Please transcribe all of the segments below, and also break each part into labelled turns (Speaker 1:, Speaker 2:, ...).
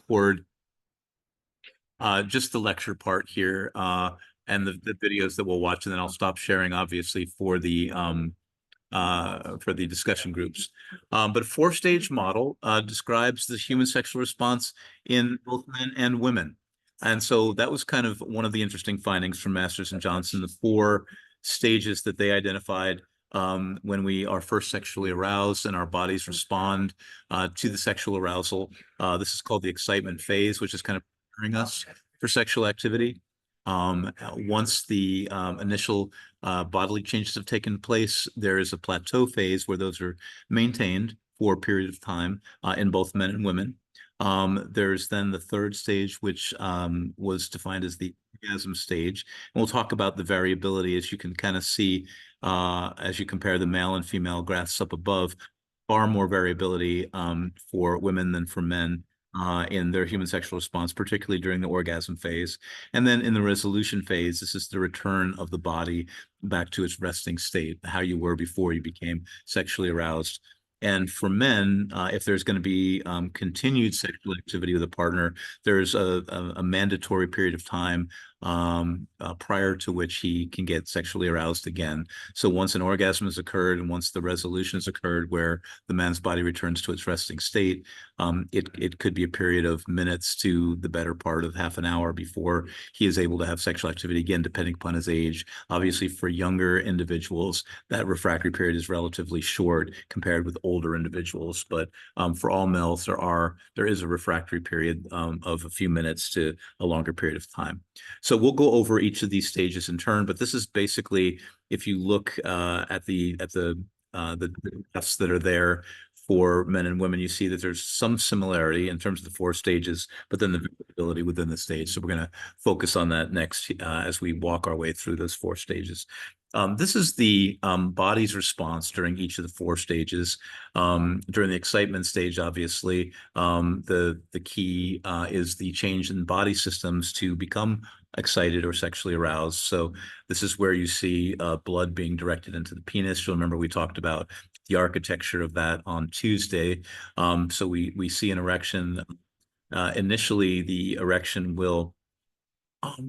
Speaker 1: record just the lecture part here and the videos that we'll watch, and then I'll stop sharing, obviously, for the discussion groups. But a four-stage model describes the human sexual response in both men and women. And so that was kind of one of the interesting findings from Masters and Johnson, the four stages that they identified when we are first sexually aroused and our bodies respond to the sexual arousal. This is called the excitement phase, which is kind of preparing us for sexual activity. Once the initial bodily changes have taken place, there is a plateau phase where those are maintained for a period of time in both men and women. There's then the third stage, which was defined as the orgasm stage. And we'll talk about the variability, as you can kind of see as you compare the male and female graphs up above. Far more variability for women than for men in their human sexual response, particularly during the orgasm phase. And then in the resolution phase, this is the return of the body back to its resting state, how you were before you became sexually aroused. And for men, if there's going to be continued sexual activity with a partner, there's a mandatory period of time prior to which he can get sexually aroused again. So once an orgasm has occurred and once the resolution has occurred where the man's body returns to its resting state, it could be a period of minutes to the better part of half an hour before he is able to have sexual activity again, depending upon his age. Obviously, for younger individuals, that refractory period is relatively short compared with older individuals. But for all males, there is a refractory period of a few minutes to a longer period of time. So we'll go over each of these stages in turn, but this is basically, if you look at the graphs that are there for men and women, you see that there's some similarity in terms of the four stages, but then the variability within the stage. So we're going to focus on that next as we walk our way through those four stages. This is the body's response during each of the four stages. During the excitement stage, obviously, the key is the change in body systems to become excited or sexually aroused. So this is where you see blood being directed into the penis. You'll remember we talked about the architecture of that on Tuesday. So we see an erection. Initially, the erection will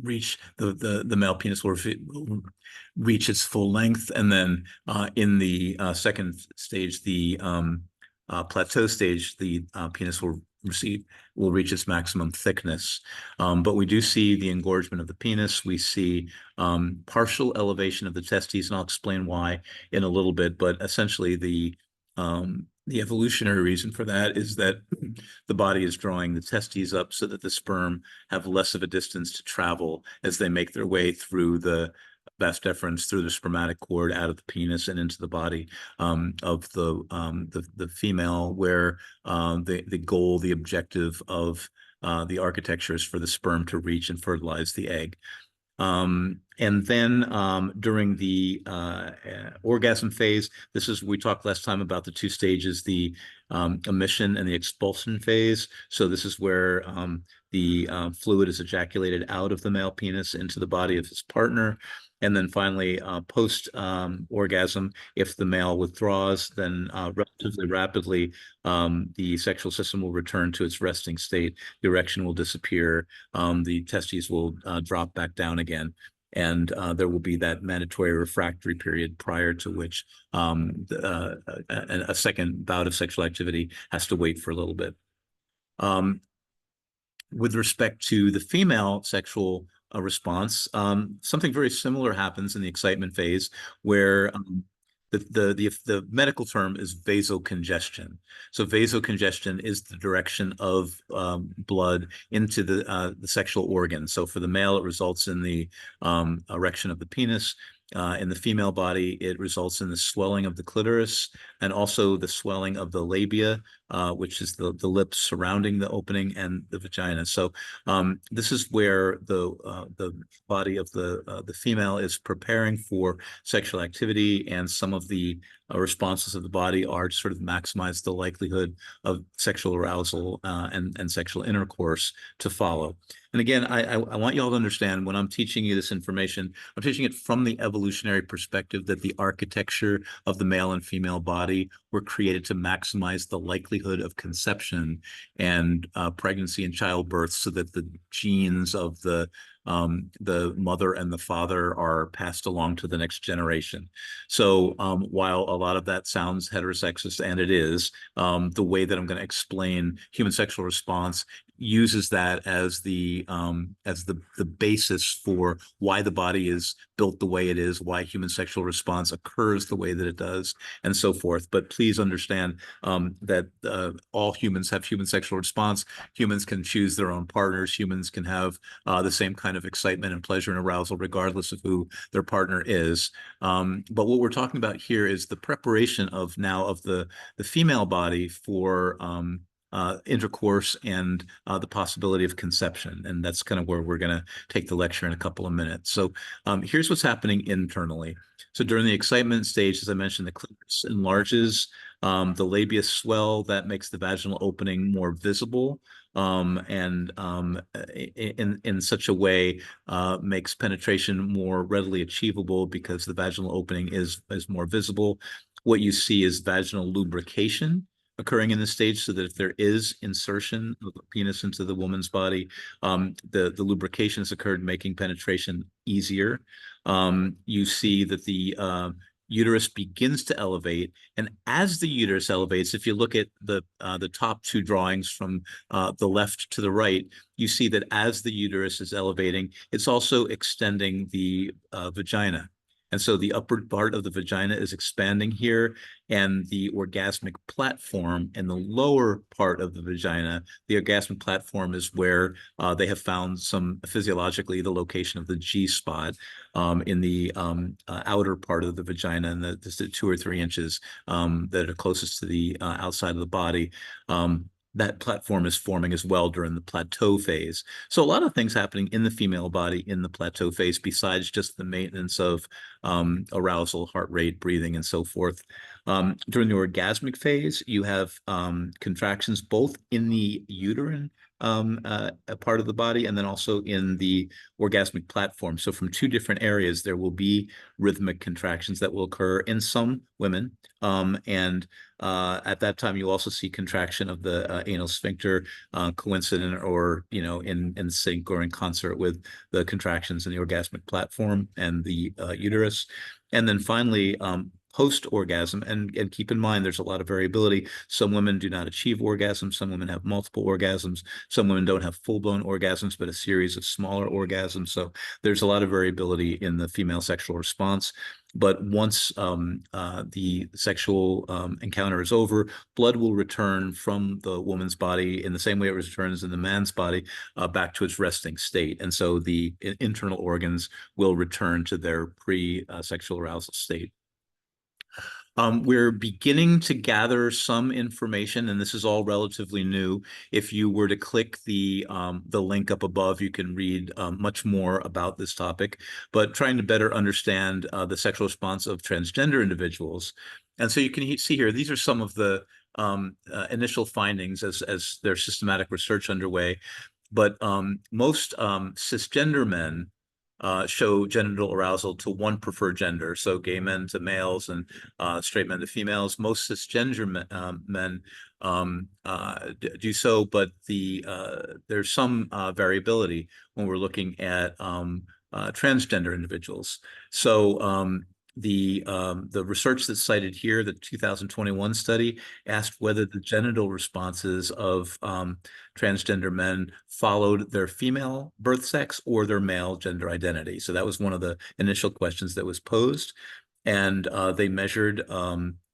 Speaker 1: reach the male penis will reach its full length, and then in the second stage, the plateau stage, the penis will reach its maximum thickness. But we do see the engorgement of the penis. We see partial elevation of the testes, and I'll explain why in a little bit. But essentially, the evolutionary reason for that is that the body is drawing the testes up so that the sperm have less of a distance to travel as they make their way through the vas deferens, through the spermatic cord, out of the penis and into the body of the female, where the goal, the objective of the architecture is for the sperm to reach and fertilize the egg. And then during the orgasm phase, this is, we talked last time about the two stages, the emission and the expulsion phase. So this is where the fluid is ejaculated out of the male penis into the body of his partner. And then finally, post orgasm, if the male withdraws, then relatively rapidly, the sexual system will return to its resting state. The erection will disappear. The testes will drop back down again. And there will be that mandatory refractory period prior to which a second bout of sexual activity has to wait for a little bit. With respect to the female sexual response, something very similar happens in the excitement phase, where the medical term is vasocongestion. So vasocongestion is the direction of blood into the sexual organ. So for the male, it results in the erection of the penis. In the female body, it results in the swelling of the clitoris and also the swelling of the labia, which is the lips surrounding the opening, and the vagina. So this is where the body of the female is preparing for sexual activity, and some of the responses of the body are to sort of maximize the likelihood of sexual arousal and sexual intercourse to follow. And again, I want you all to understand, when I'm teaching you this information, I'm teaching it from the evolutionary perspective that the architecture of the male and female body were created to maximize the likelihood of conception and pregnancy and childbirth, so that the genes of the mother and the father are passed along to the next generation. So while a lot of that sounds heterosexist, and it is, the way that I'm going to explain human sexual response uses that as the basis for why the body is built the way it is, why human sexual response occurs the way that it does, and so forth. But please understand that all humans have human sexual response. Humans can choose their own partners. Humans can have the same kind of excitement and pleasure and arousal regardless of who their partner is. But what we're talking about here is the preparation of the female body for intercourse and the possibility of conception. And that's kind of where we're going to take the lecture in a couple of minutes. So here's what's happening internally. So during the excitement stage, as I mentioned, the clitoris enlarges, the labia swell, that makes the vaginal opening more visible, and in such a way makes penetration more readily achievable because the vaginal opening is more visible. What you see is vaginal lubrication occurring in this stage, so that if there is insertion of a penis into the woman's body, the lubrication has occurred, making penetration easier. You see that the uterus begins to elevate, and as the uterus elevates, if you look at the top two drawings from the left to the right, you see that as the uterus is elevating, it's also extending the vagina. And so the upper part of the vagina is expanding here, and the orgasmic platform in the lower part of the vagina, the orgasmic platform is where they have found physiologically the location of the G spot in the outer part of the vagina, and the 2 or 3 inches that are closest to the outside of the body. That platform is forming as well during the plateau phase. So a lot of things happening in the female body in the plateau phase, besides just the maintenance of arousal, heart rate, breathing, and so forth. During the orgasmic phase, you have contractions both in the uterine part of the body, and then also in the orgasmic platform. So from 2 different areas, there will be rhythmic contractions that will occur in some women. And at that time, you also see contraction of the anal sphincter, coincident or, in sync or in concert with the contractions in the orgasmic platform and the uterus. And then finally, post-orgasm, and keep in mind, there's a lot of variability. Some women do not achieve orgasm. Some women have multiple orgasms. Some women don't have full-blown orgasms, but a series of smaller orgasms. So there's a lot of variability in the female sexual response. But once the sexual encounter is over, blood will return from the woman's body in the same way it returns in the man's body back to its resting state. And so the internal organs will return to their pre-sexual arousal state. We're beginning to gather some information, and this is all relatively new. If you were to click the link up above, you can read much more about this topic, but trying to better understand the sexual response of transgender individuals. And so you can see here, these are some of the initial findings as their systematic research underway. But most cisgender men show genital arousal to one preferred gender, so gay men to males and straight men to females. Most cisgender men do so, but there's some variability when we're looking at transgender individuals. So the research that's cited here, the 2021 study, asked whether the genital responses of transgender men followed their female birth sex or their male gender identity. So that was one of the initial questions that was posed. And they measured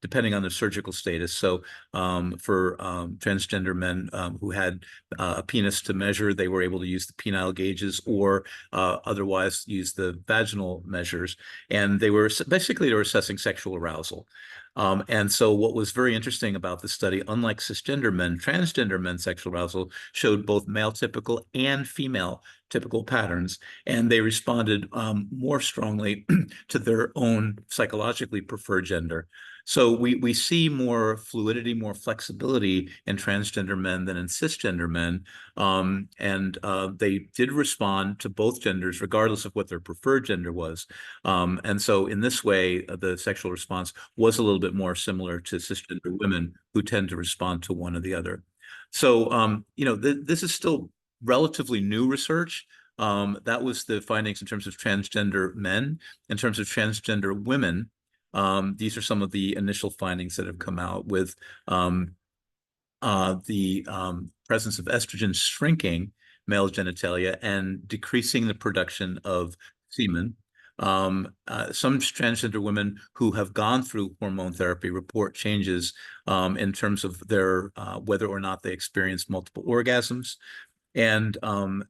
Speaker 1: depending on their surgical status. So for transgender men who had a penis to measure, they were able to use the penile gauges or otherwise use the vaginal measures. And they were assessing sexual arousal. And so what was very interesting about the study, unlike cisgender men, transgender men's sexual arousal showed both male typical and female typical patterns, and they responded more strongly to their own psychologically preferred gender. So we see more fluidity, more flexibility in transgender men than in cisgender men. And they did respond to both genders, regardless of what their preferred gender was. And so in this way, the sexual response was a little bit more similar to cisgender women who tend to respond to one or the other. So, this is still relatively new research. That was the findings in terms of transgender men. In terms of transgender women, these are some of the initial findings that have come out with the presence of estrogen shrinking male genitalia and decreasing the production of semen. Some transgender women who have gone through hormone therapy report changes in terms of their whether or not they experience multiple orgasms. And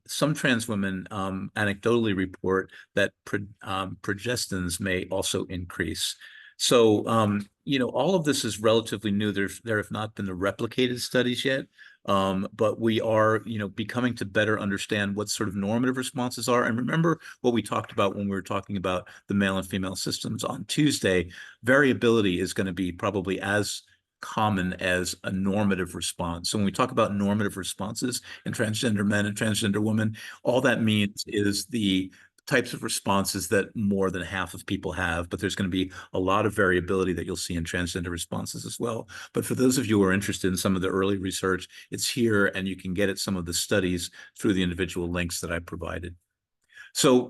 Speaker 1: some trans women anecdotally report that progestins may also increase. So, all of this is relatively new. There have not been the replicated studies yet, but we are, becoming to better understand what sort of normative responses are. And remember what we talked about when we were talking about the male and female systems on Tuesday. Variability is going to be probably as common as a normative response. So when we talk about normative responses in transgender men and transgender women, all that means is the types of responses that more than half of people have, but there's going to be a lot of variability that you'll see in transgender responses as well. But for those of you who are interested in some of the early research, it's here, and you can get at some of the studies through the individual links that I provided. So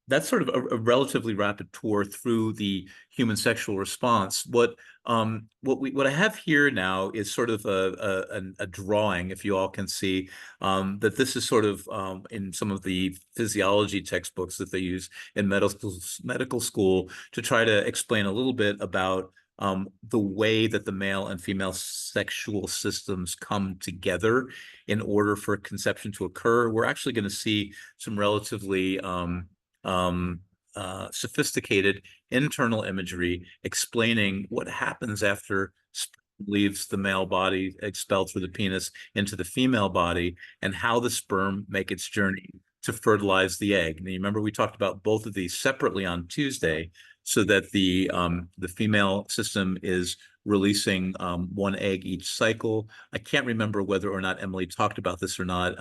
Speaker 1: that's sort of a relatively rapid tour through the human sexual response. What I have here now is sort of a drawing, if you all can see, that this is sort of in some of the physiology textbooks that they use in medical school to try to explain a little bit about the way that the male and female sexual systems come together in order for conception to occur. We're actually going to see some relatively sophisticated internal imagery explaining what happens after sperm leaves the male body, expelled through the penis into the female body, and how the sperm make its journey to fertilize the egg. And you remember we talked about both of these separately on Tuesday, so that the female system is releasing one egg each cycle. I can't remember whether or not Emily talked about this or not,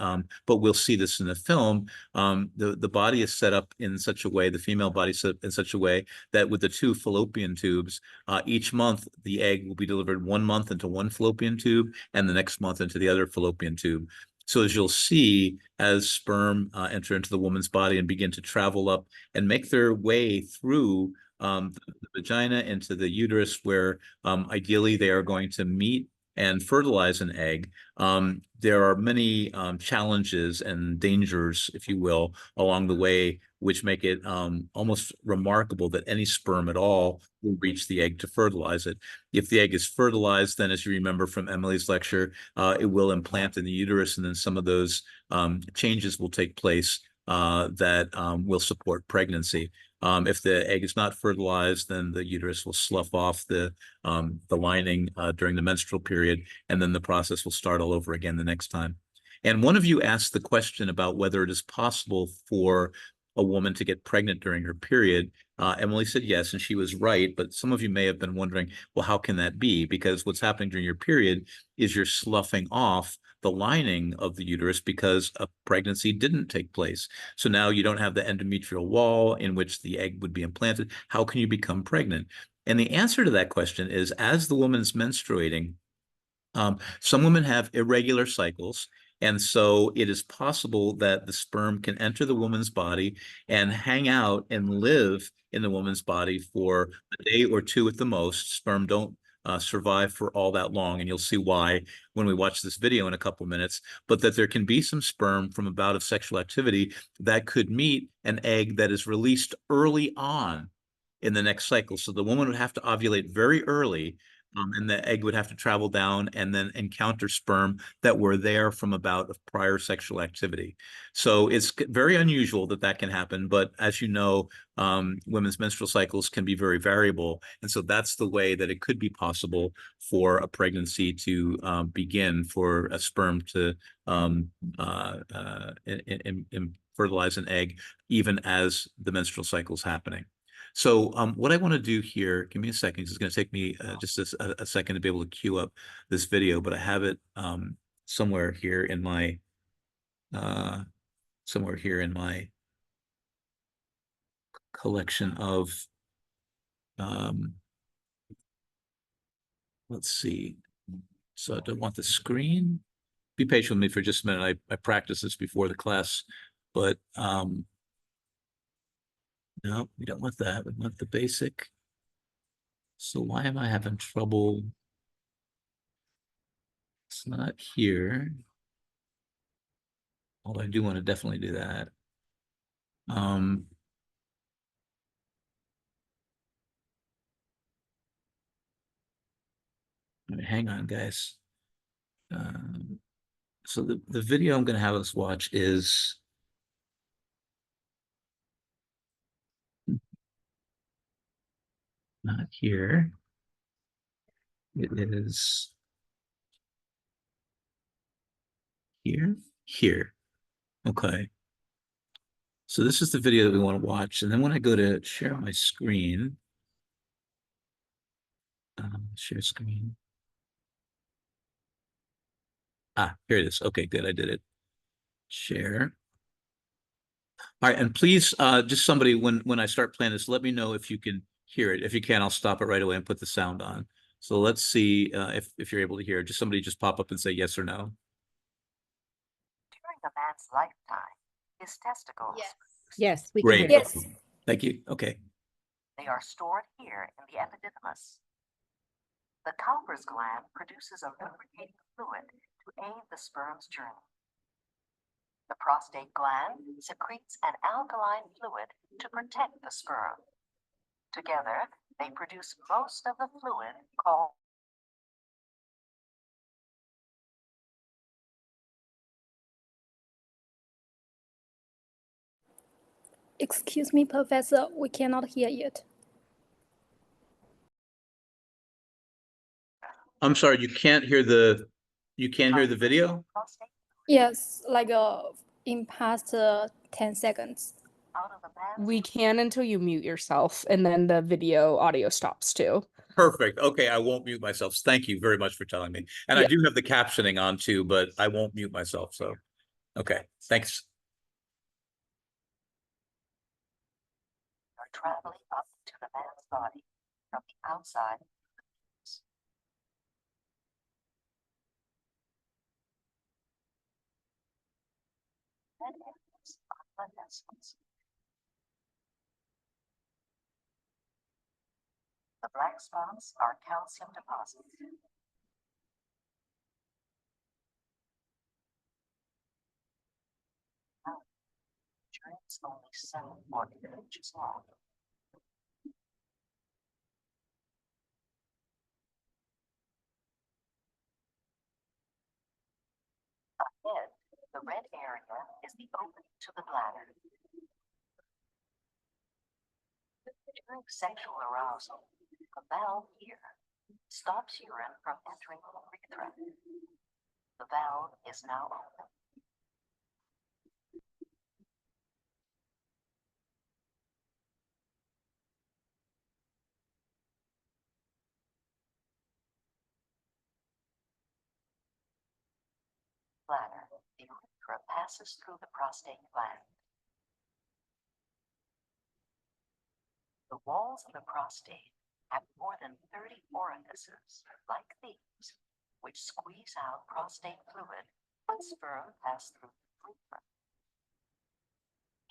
Speaker 1: but we'll see this in the film. The body is set up in such a way, the female body is set up in such a way that with the two fallopian tubes, each month the egg will be delivered 1 month into one fallopian tube and the next month into the other fallopian tube. So as you'll see, as sperm enter into the woman's body and begin to travel up and make their way through the vagina into the uterus, where ideally they are going to meet and fertilize an egg. There are many challenges and dangers, if you will, along the way, which make it almost remarkable that any sperm at all will reach the egg to fertilize it. If the egg is fertilized, then, as you remember from Emily's lecture, it will implant in the uterus, and then some of those changes will take place that will support pregnancy. If the egg is not fertilized, then the uterus will slough off the lining during the menstrual period, and then the process will start all over again the next time. And one of you asked the question about whether it is possible for a woman to get pregnant during her period. Emily said yes, and she was right. But some of you may have been wondering, well, how can that be? Because what's happening during your period is you're sloughing off the lining of the uterus because a pregnancy didn't take place. So now you don't have the endometrial wall in which the egg would be implanted. How can you become pregnant? And the answer to that question is, as the woman's menstruating, some women have irregular cycles. And so it is possible that the sperm can enter the woman's body and hang out and live in the woman's body for a day or two at the most. Sperm don't survive for all that long, and you'll see why when we watch this video in a couple of minutes, but that there can be some sperm from a bout of sexual activity that could meet an egg that is released early on in the next cycle. So the woman would have to ovulate very early, and the egg would have to travel down and then encounter sperm that were there from a bout of prior sexual activity. So it's very unusual that that can happen. But as you know, women's menstrual cycles can be very variable. And so that's the way that it could be possible for a pregnancy to begin, for a sperm to fertilize an egg, even as the menstrual cycle is happening. So what I want to do here, give me a second. It's going to take me just a second to be able to queue up this video, but I have it somewhere here in my collection of let's see. So I don't want the screen. Be patient with me for just a minute. I practiced this before the class, but no, we don't want that. We want the basic. So why am I having trouble? It's not here. Although I do want to definitely do that. Hang on, guys. So the video I'm going to have us watch is not here. It is here. Okay. So this is the video that we want to watch. And then when I go to share my screen, share screen. Here it is. Okay, good. I did it. Share. All right. And please, just somebody, when I start playing this, let me know if you can hear it. If you can, I'll stop it right away and put the sound on. So let's see if you're able to hear. Just somebody just pop up and say yes or no.
Speaker 2: During a man's lifetime, his testicles.
Speaker 3: Yes, we can
Speaker 1: Great.
Speaker 3: hear
Speaker 4: Yes.
Speaker 1: Thank you. Okay.
Speaker 2: They are stored here in the epididymis. The Cowper's gland produces a lubricating fluid to aid the sperm's journey. The prostate gland secretes an alkaline fluid to protect the sperm. Together, they produce most of the fluid called
Speaker 4: Excuse me, Professor, we cannot hear it.
Speaker 1: I'm sorry, you can't hear the video?
Speaker 2: prostate
Speaker 4: Yes, like in past 10 seconds.
Speaker 2: out of the man's
Speaker 3: We can until you mute yourself, and then the video audio stops too.
Speaker 1: Perfect. Okay, I won't mute myself. Thank you very much for telling me. And I
Speaker 3: Yeah.
Speaker 1: do have the captioning on too, but I won't mute myself. So, okay, thanks.
Speaker 2: are traveling up to the man's body from the outside. Red areas are blood vessels. The black spots are calcium deposits. Journey's only 7 or 8 inches long. Ahead, the red area is the opening to the bladder. During sexual arousal, the valve here stops urine from entering the urethra. The valve is now open. Bladder, the urethra passes through the prostate gland. The walls of the prostate have more than 30 orifices like these, which squeeze out prostate fluid when sperm pass through the urethra.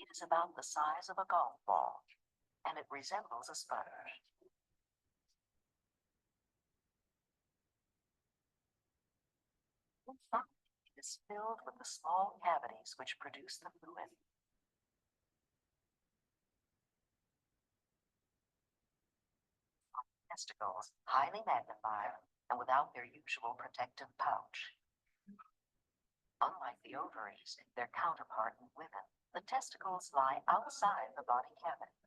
Speaker 2: It is about the size of a golf ball, and it resembles a sponge. Inside, it is filled with the small cavities which produce the fluid. Testicles, highly magnified and without their usual protective pouch. Unlike the ovaries, their counterpart in women, the testicles lie outside the body cavity.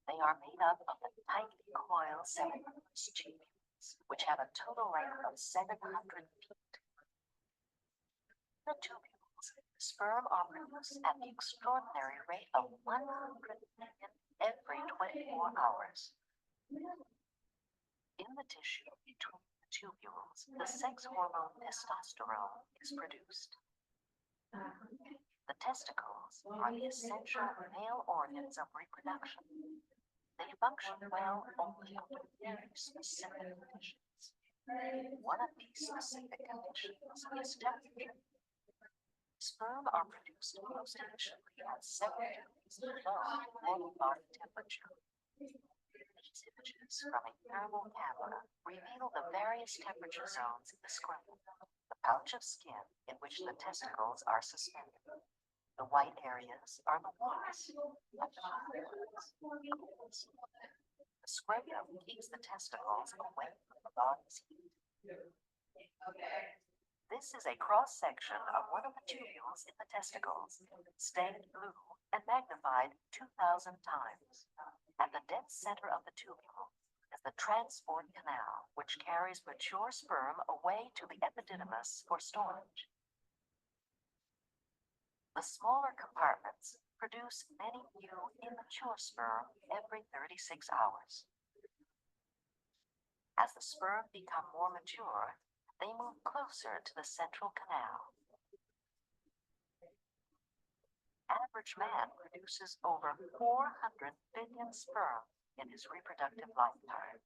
Speaker 2: They are made up of the tightly coiled seminiferous tubules, which have a total length of 700 feet. The tubule sperm are produced at the extraordinary rate of 100 million every 24 hours. In the tissue between the tubules, the sex hormone testosterone is produced. The testicles are the essential male organs of reproduction. They function well only under very specific conditions. One of these specific conditions is temperature. Sperm are produced most initially at 7 degrees below normal body temperature. These images from a thermal camera reveal the various temperature zones in the scrotum, the pouch of skin in which the testicles are suspended. The white areas are the warts, and the black areas are the cold. The scrotum keeps the testicles away from the body's heat. This is a cross-section of one of the tubules in the testicles, stained blue and magnified 2,000 times. At the dead center of the tubule is the transport canal, which carries mature sperm away to the epididymis for storage. The smaller compartments produce many new immature sperm every 36 hours. As the sperm become more mature, they move closer to the central canal. Average man produces over 400 billion sperm in his reproductive lifetime.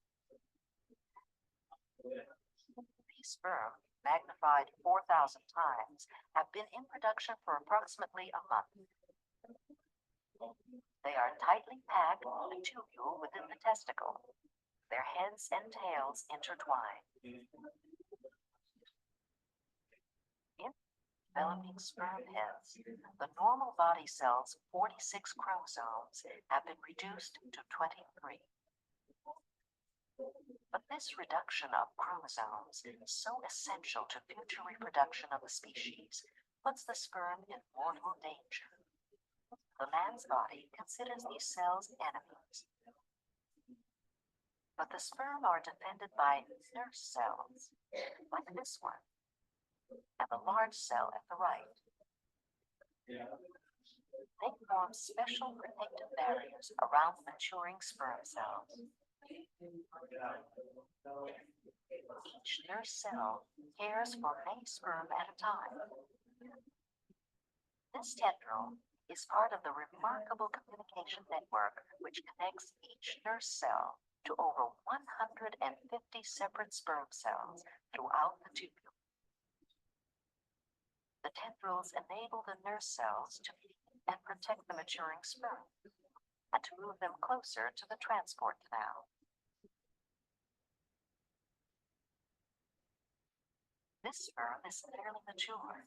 Speaker 2: These sperm, magnified 4,000 times, have been in production for approximately a month. They are tightly packed in the tubule within the testicle, their heads and tails intertwined. In developing sperm heads, the normal body cell's 46 chromosomes have been reduced to 23. But this reduction of chromosomes, so essential to future reproduction of the species, puts the sperm in mortal danger. The man's body considers these cells enemies. But the sperm are defended by nurse cells, like this one, and the large cell at the right. They form special protective barriers around the maturing sperm cells. Each nurse cell cares for many sperm at a time. This tendril is part of the remarkable communication network which connects each nurse cell to over 150 separate sperm cells throughout the tubule. The tendrils enable the nurse cells to feed and protect the maturing sperm, and to move them closer to the transport canal. This sperm is fairly mature.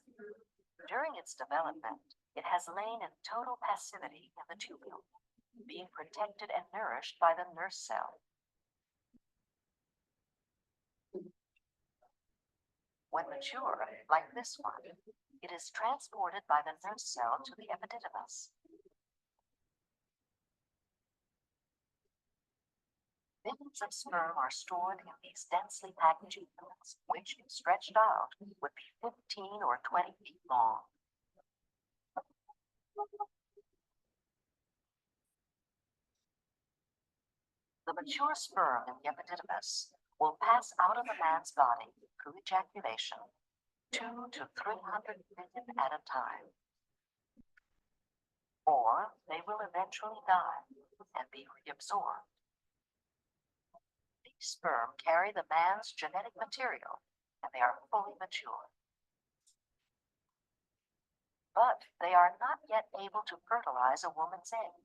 Speaker 2: During its development, it has lain in total passivity in the tubule, being protected and nourished by the nurse cell. When mature, like this one, it is transported by the nurse cell to the epididymis. Millions of sperm are stored in these densely packed tubules, which, if stretched out, would be 15 or 20 feet long. The mature sperm in the epididymis will pass out of a man's body through ejaculation 200 to 300 million at a time. Or they will eventually die and be reabsorbed. These sperm carry the man's genetic material, and they are fully mature. But they are not yet able to fertilize a woman's egg.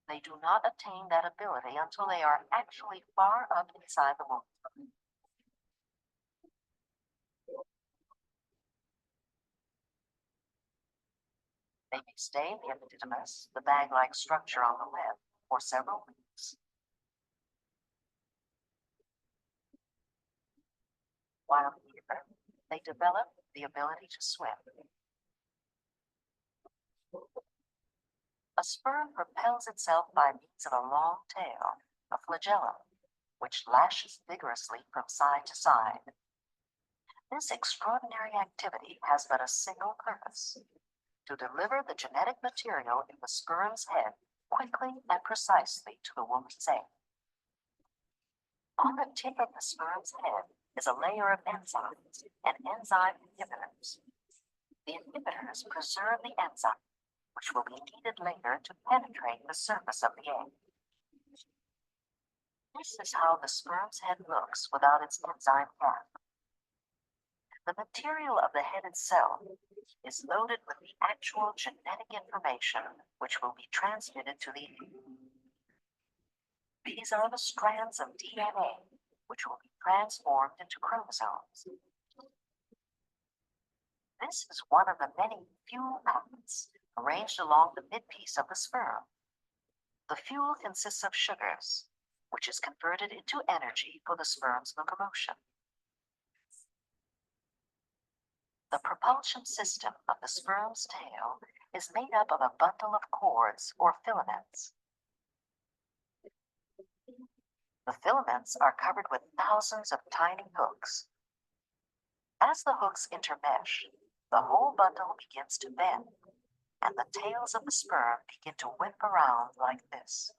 Speaker 2: They do not attain that ability until they are actually far up inside the womb. They may stay in the epididymis, the bag-like structure on the left, for several weeks. While here, they develop the ability to swim. A sperm propels itself by means of a long tail, a flagellum, which lashes vigorously from side to side. This extraordinary activity has but a single purpose: to deliver the genetic material in the sperm's head quickly and precisely to the woman's egg. On the tip of the sperm's head is a layer of enzymes and enzyme inhibitors. The inhibitors preserve the enzyme, which will be needed later to penetrate the surface of the egg. This is how the sperm's head looks without its enzyme cap. The material of the head itself is loaded with the actual genetic information which will be transmitted to the egg. These are the strands of DNA which will be transformed into chromosomes. This is one of the many fuel packets arranged along the midpiece of the sperm. The fuel consists of sugars, which is converted into energy for the sperm's locomotion. The propulsion system of the sperm's tail is made up of a bundle of cords or filaments. The filaments are covered with thousands of tiny hooks. As the hooks intermesh, the whole bundle begins to bend, and the tails of the sperm begin to whip around like this.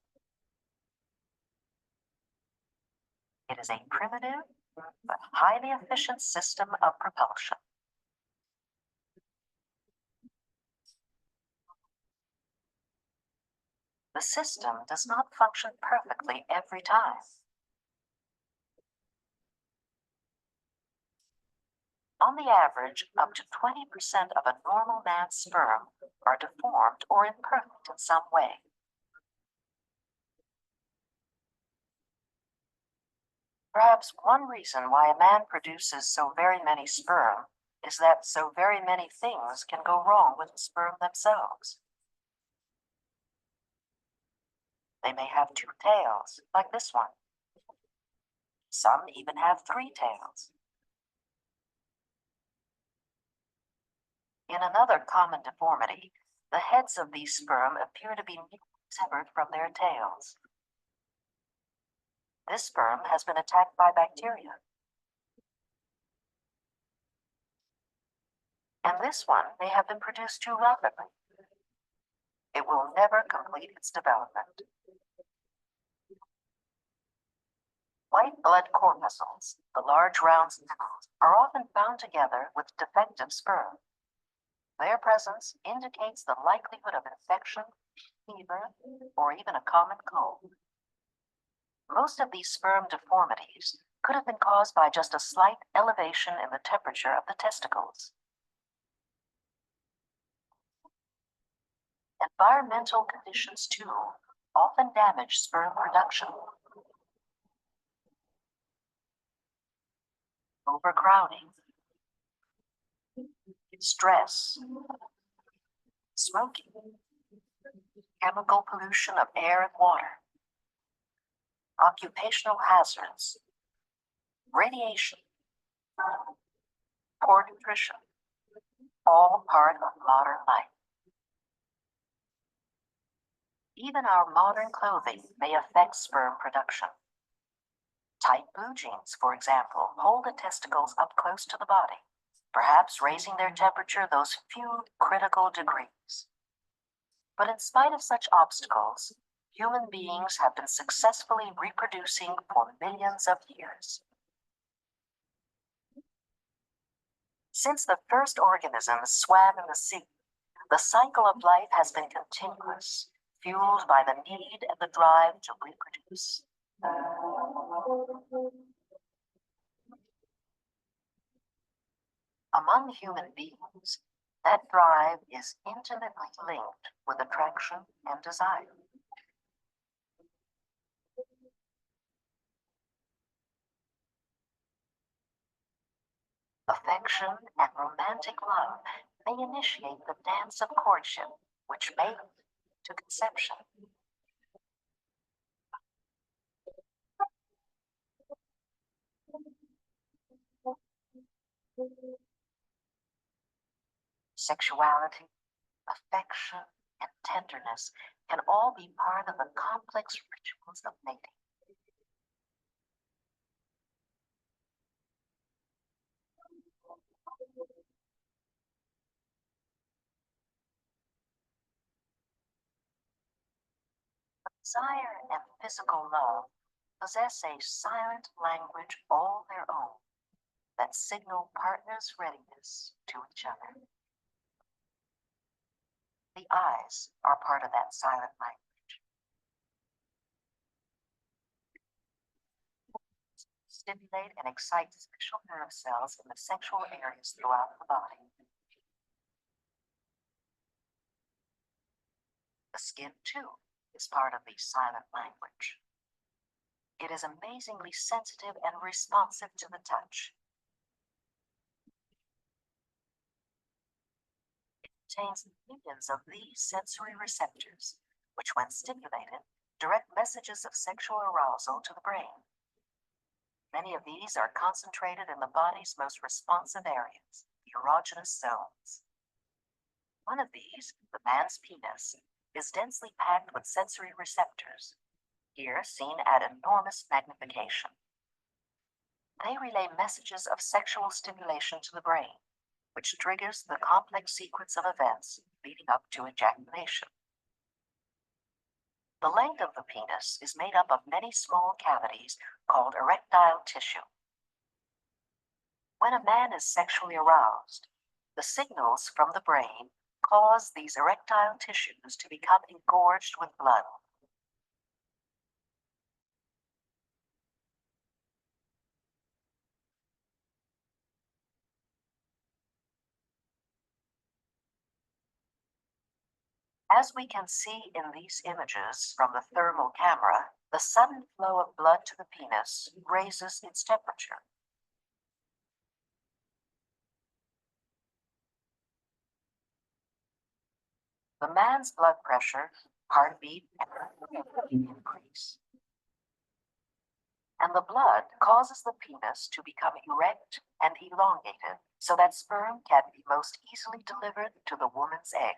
Speaker 2: It is a primitive but highly efficient system of propulsion. The system does not function perfectly every time. On the average, up to 20% of a normal man's sperm are deformed or imperfect in some way. Perhaps one reason why a man produces so very many sperm is that so very many things can go wrong with the sperm themselves. They may have 2 tails, like this one. Some even have 3 tails. In another common deformity, the heads of these sperm appear to be severed from their tails. This sperm has been attacked by bacteria. And this one may have been produced too rapidly. It will never complete its development. White blood corpuscles, the large round cells, are often found together with defective sperm. Their presence indicates the likelihood of infection, fever, or even a common cold. Most of these sperm deformities could have been caused by just a slight elevation in the temperature of the testicles. Environmental conditions, too, often damage sperm production. Overcrowding, stress, smoking, chemical pollution of air and water, occupational hazards, radiation, poor nutrition, all part of modern life. Even our modern clothing may affect sperm production. Tight blue jeans, for example, hold the testicles up close to the body, perhaps raising their temperature those few critical degrees. But in spite of such obstacles, human beings have been successfully reproducing for millions of years. Since the first organisms swam in the sea, the cycle of life has been continuous, fueled by the need and the drive to reproduce. Among human beings, that drive is intimately linked with attraction and desire. Affection and romantic love may initiate the dance of courtship, which may lead to conception. Sexuality, affection, and tenderness can all be part of the complex rituals of mating. Desire and physical love possess a silent language all their own that signal partners' readiness to each other. The eyes are part of that silent language. Stimulate and excite special nerve cells in the sexual areas throughout the body. The skin, too, is part of the silent language. It is amazingly sensitive and responsive to the touch. It contains millions of these sensory receptors, which, when stimulated, direct messages of sexual arousal to the brain. Many of these are concentrated in the body's most responsive areas, the erogenous zones. One of these, the man's penis, is densely packed with sensory receptors, here seen at enormous magnification. They relay messages of sexual stimulation to the brain, which triggers the complex sequence of events leading up to ejaculation. The length of the penis is made up of many small cavities called erectile tissue. When a man is sexually aroused, the signals from the brain cause these erectile tissues to become engorged with blood. As we can see in these images from the thermal camera, the sudden flow of blood to the penis raises its temperature. The man's blood pressure, heartbeat, and increase. And the blood causes the penis to become erect and elongated so that sperm can be most easily delivered to the woman's egg.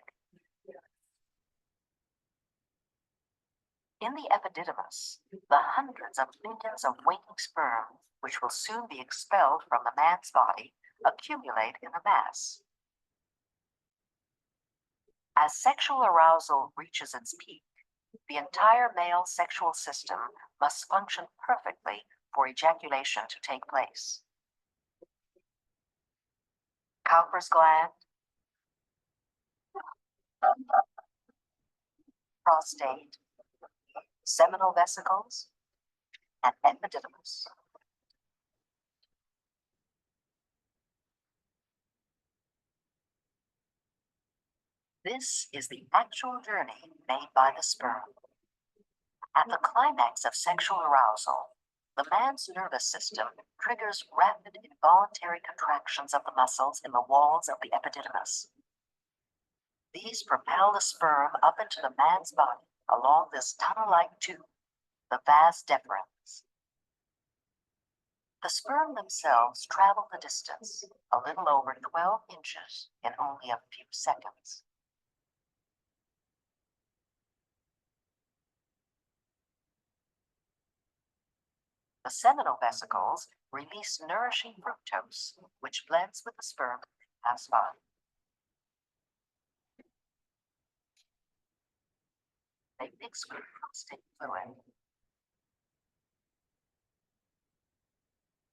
Speaker 2: In the epididymis, the hundreds of millions of waiting sperm, which will soon be expelled from the man's body, accumulate in a mass. As sexual arousal reaches its peak, the entire male sexual system must function perfectly for ejaculation to take place. Cowper's gland, prostate, seminal vesicles, and epididymis. This is the actual journey made by the sperm. At the climax of sexual arousal, the man's nervous system triggers rapid involuntary contractions of the muscles in the walls of the epididymis. These propel the sperm up into the man's body along this tunnel-like tube, the vas deferens. The sperm themselves travel the distance, a little over 12 inches, in only a few seconds. The seminal vesicles release nourishing fructose, which blends with the sperm and pass by. They excrete prostate fluid.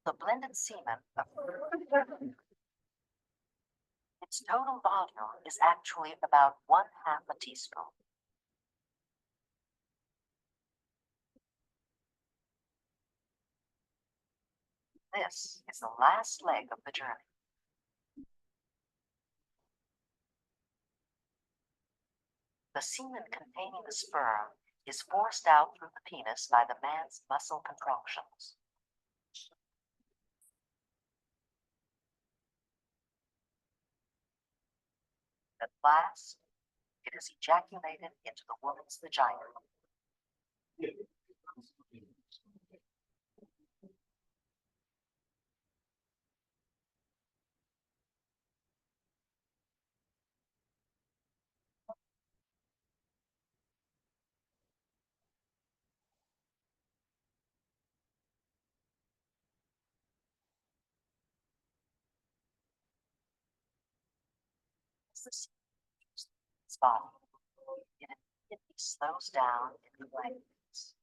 Speaker 2: The blended semen of its total volume is actually about 1/2 a teaspoon. This is the last leg of the journey. The semen containing the sperm is forced out through the penis by the man's muscle contractions. At last, it is ejaculated into the woman's vagina. As the semen enters the woman's body, it immediately slows down in the blankets.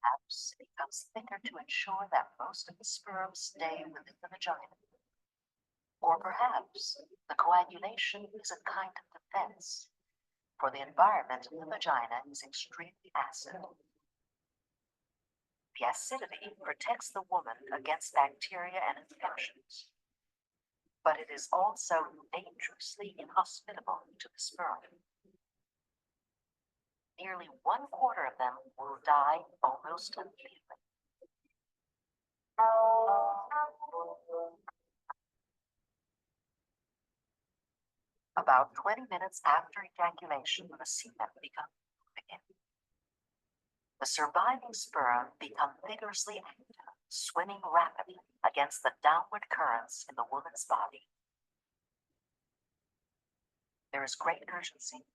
Speaker 2: Perhaps it becomes thicker to ensure that most of the sperm stay within the vagina. Or perhaps the coagulation is a kind of defense, for the environment of the vagina is extremely acid. The acidity protects the woman against bacteria and infections, but it is also dangerously inhospitable to the sperm. Nearly 1/4 of them will die almost immediately. About 20 minutes after ejaculation, the semen becomes again. The surviving sperm become vigorously active, swimming rapidly against the downward currents in the woman's body. There is great urgency,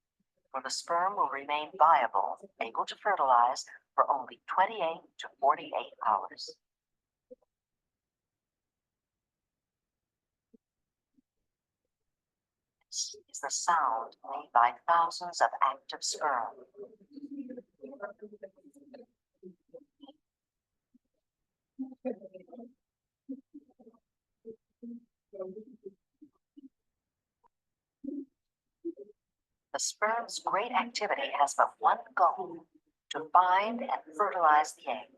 Speaker 2: for the sperm will remain viable, able to fertilize for only 28 to 48 hours. This is the sound made by thousands of active sperm. The sperm's great activity has but one goal: to find and fertilize the egg.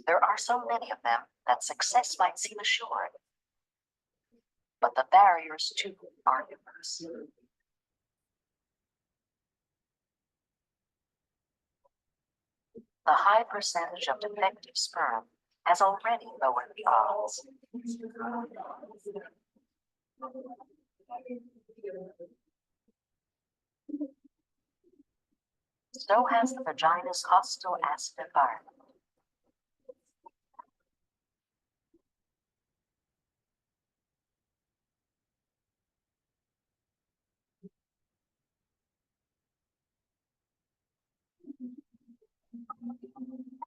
Speaker 2: There are so many of them that success might seem assured, but the barriers too are numerous. The high percentage of defective sperm has already lowered the odds. So has the vagina's hostile acid environment.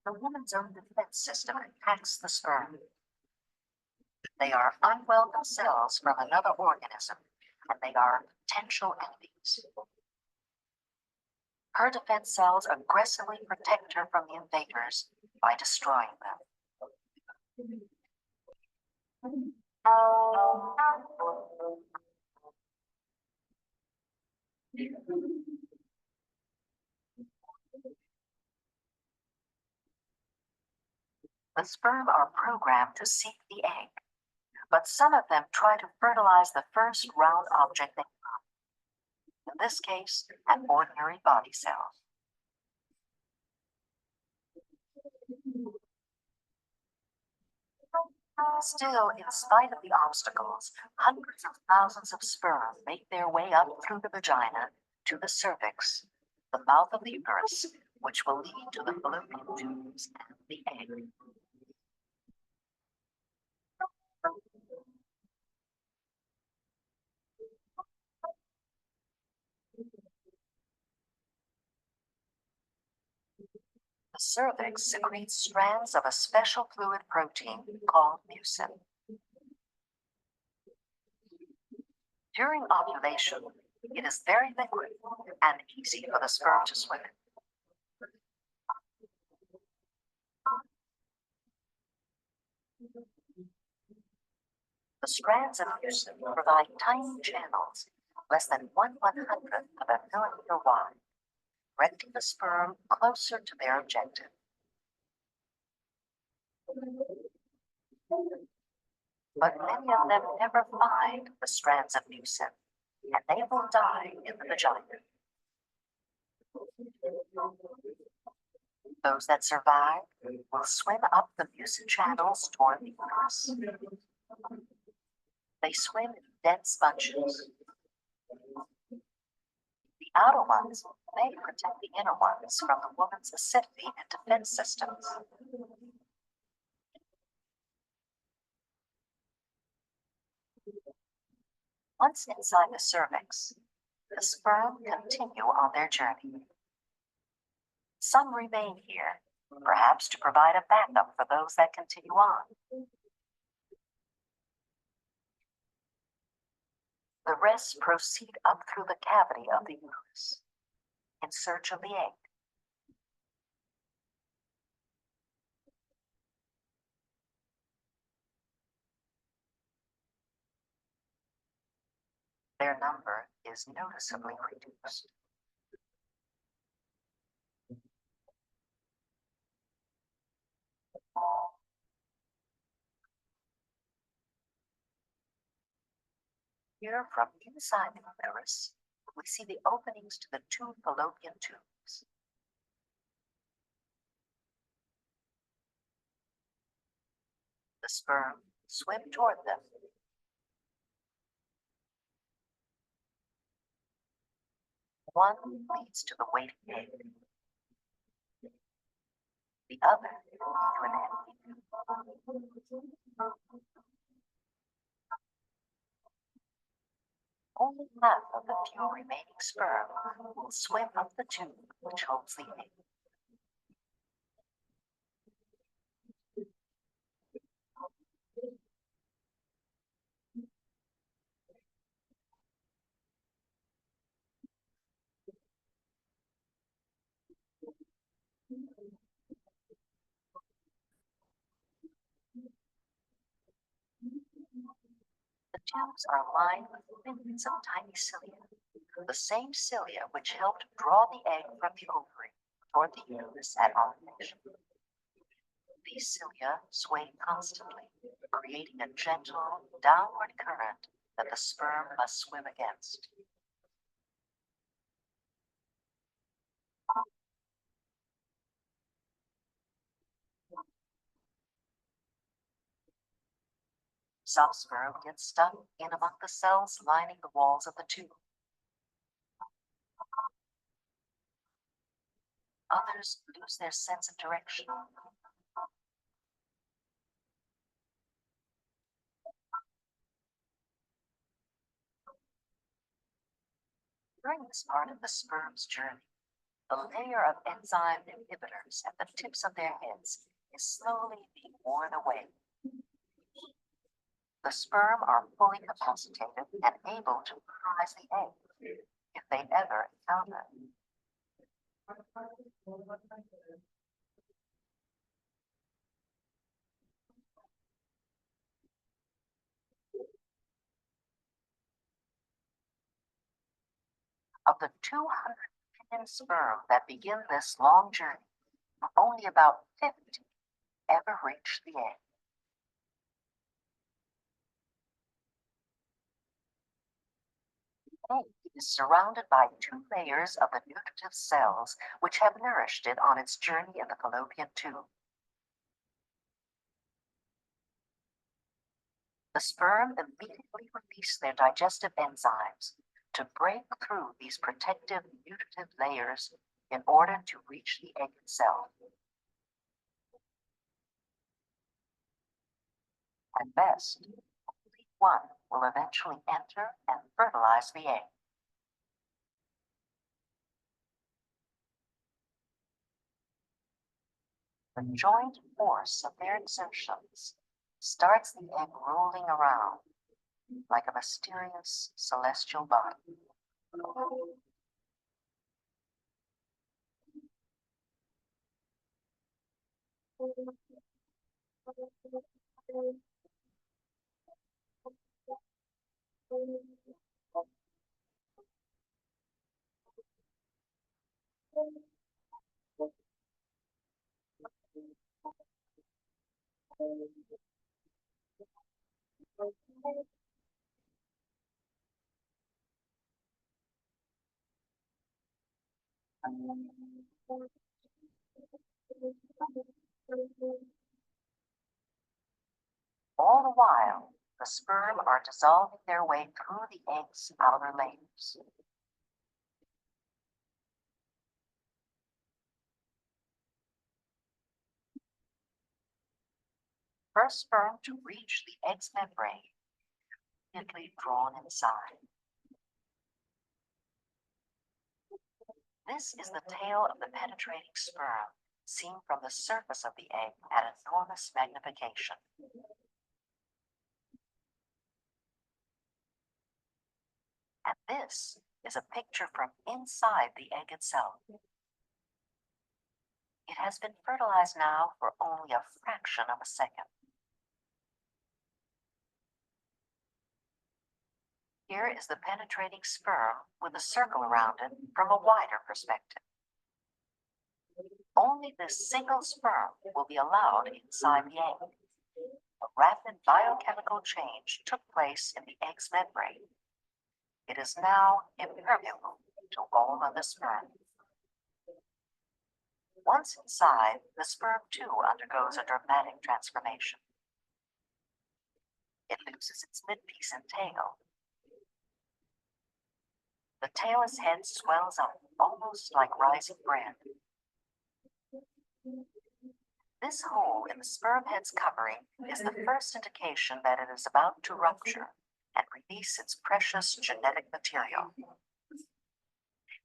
Speaker 2: The woman's own defense system attacks the sperm. They are unwelcome cells from another organism, and they are potential enemies. Her defense cells aggressively protect her from the invaders by destroying them. The sperm are programmed to seek the egg, but some of them try to fertilize the first round object they find. In this case, an ordinary body cell. Still, in spite of the obstacles, hundreds of thousands of sperm make their way up through the vagina to the cervix, the mouth of the uterus, which will lead to the fallopian tubes and the egg. The cervix secretes strands of a special fluid protein called mucin. During ovulation, it is very liquid and easy for the sperm to swim in. The strands of mucin provide tiny channels, less than 1/100th of a millimeter wide, directing the sperm closer to their objective. But many of them never find the strands of mucin, and they will die in the vagina. Those that survive will swim up the mucin channels toward the uterus. They swim in dense bunches. The outer ones may protect the inner ones from the woman's acidity and defense systems. Once inside the cervix, The sperm continue on their journey. Some remain here, perhaps to provide a backup for those that continue on. The rest proceed up through the cavity of the uterus in search of the egg. Their number is noticeably reduced. Here, from inside the uterus, we see the openings to the two fallopian tubes. The sperm swim toward them. One leads to the waiting egg. The other to an empty. Only half of the few remaining sperm will swim up the tube which holds the egg. The tubes are lined with millions of tiny cilia, the same cilia which helped draw the egg from the ovary toward the uterus at ovulation. These cilia sway constantly, creating a gentle downward current that the sperm must swim against. Some sperm get stuck in among the cells lining the walls of the tube. Others lose their sense of direction. During this part of the sperm's journey, the layer of enzyme inhibitors at the tips of their heads is slowly being worn away. The sperm are fully capacitated and able to fertilize the egg, if they ever encounter it. Of the 200 million sperm that begin this long journey, only about 50 ever reach the egg. The egg is surrounded by two layers of the nutritive cells which have nourished it on its journey in the fallopian tube. The sperm immediately release their digestive enzymes to break through these protective nutritive layers in order to reach the egg itself. At best, only one will eventually enter and fertilize the egg. The joint force of their exertions starts the egg rolling around like a mysterious celestial body. All the while, the sperm are dissolving their way through the egg's outer layers. First sperm to reach the egg's membrane, immediately drawn inside. This is the tail of the penetrating sperm seen from the surface of the egg at enormous magnification. And this is a picture from inside the egg itself. It has been fertilized now for only a fraction of a second. Here is the penetrating sperm with a circle around it from a wider perspective. Only this single sperm will be allowed inside the egg. A rapid biochemical change took place in the egg's membrane. It is now impermeable to all other sperm. Once inside, the sperm too undergoes a dramatic transformation. It loses its midpiece and tail. The tailless head swells up, almost like rising bread. This hole in the sperm head's covering is the first indication that it is about to rupture and release its precious genetic material.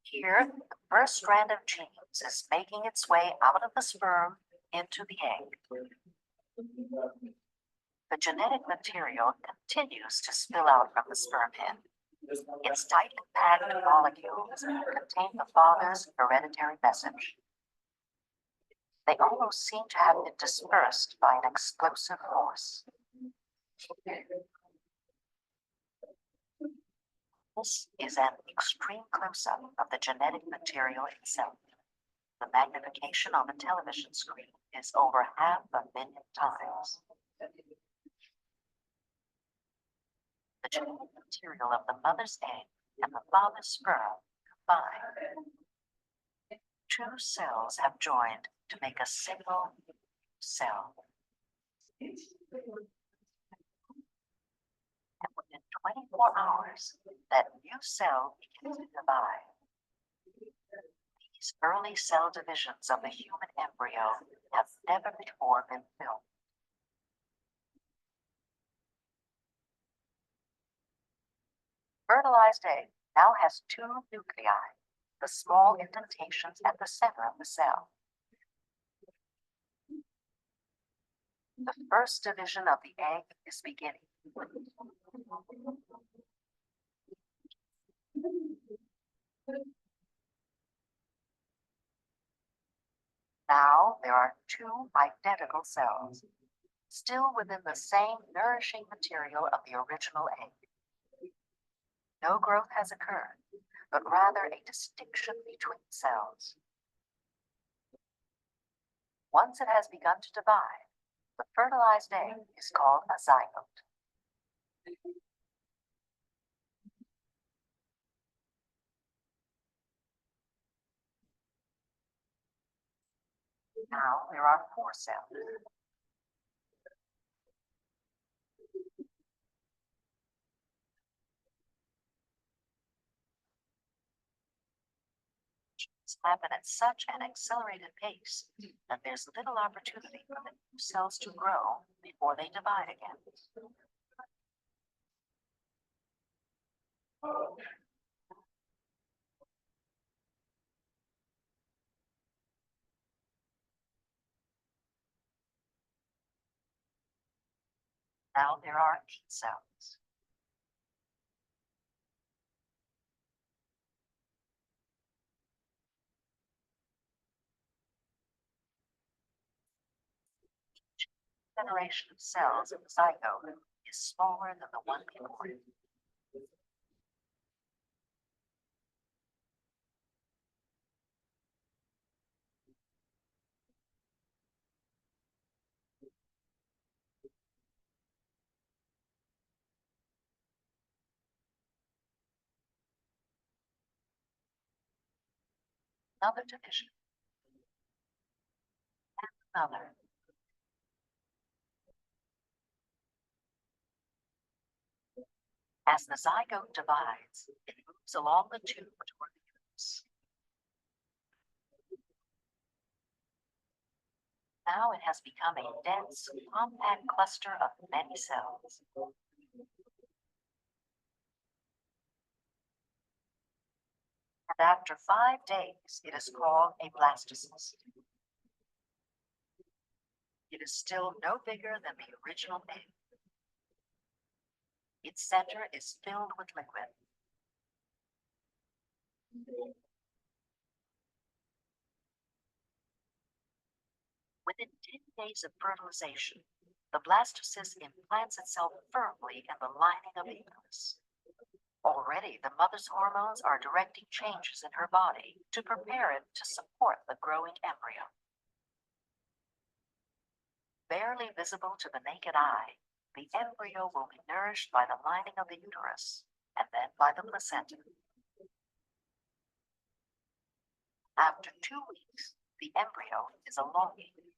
Speaker 2: Here, the first strand of genes is making its way out of the sperm into the egg. The genetic material continues to spill out from the sperm head. Its tightly packed molecules contain the father's hereditary message. They almost seem to have been dispersed by an explosive force. This is an extreme close-up of the genetic material itself. The magnification on the television screen is over 500,000 times. The genetic material of the mother's egg and the father's sperm combine. Two cells have joined to make a single cell. And within 24 hours, that new cell begins to divide. These early cell divisions of the human embryo have never before been filmed. Fertilized egg now has two nuclei, the small indentations at the center of the cell. The first division of the egg is beginning. Now there are two identical cells, still within the same nourishing material of the original egg. No growth has occurred, but rather a distinction between cells. Once it has begun to divide, the fertilized egg is called a zygote. Now there are four cells. Happen at such an accelerated pace that there's little opportunity for the new cells to grow before they divide again. Now there are 8 cells. Each generation of cells in the zygote is smaller than the one before it. Another division. And another. As the zygote divides, it moves along the tube toward the uterus. Now it has become a dense, compact cluster of many cells. And after 5 days, it is called a blastocyst. It is still no bigger than the original egg. Its center is filled with liquid. Within 10 days of fertilization, the blastocyst implants itself firmly in the lining of the uterus. Already, the mother's hormones are directing changes in her body to prepare it to support the growing embryo. Barely visible to the naked eye, the embryo will be nourished by the lining of the uterus and then by the placenta. After 2 weeks, the embryo is elongated.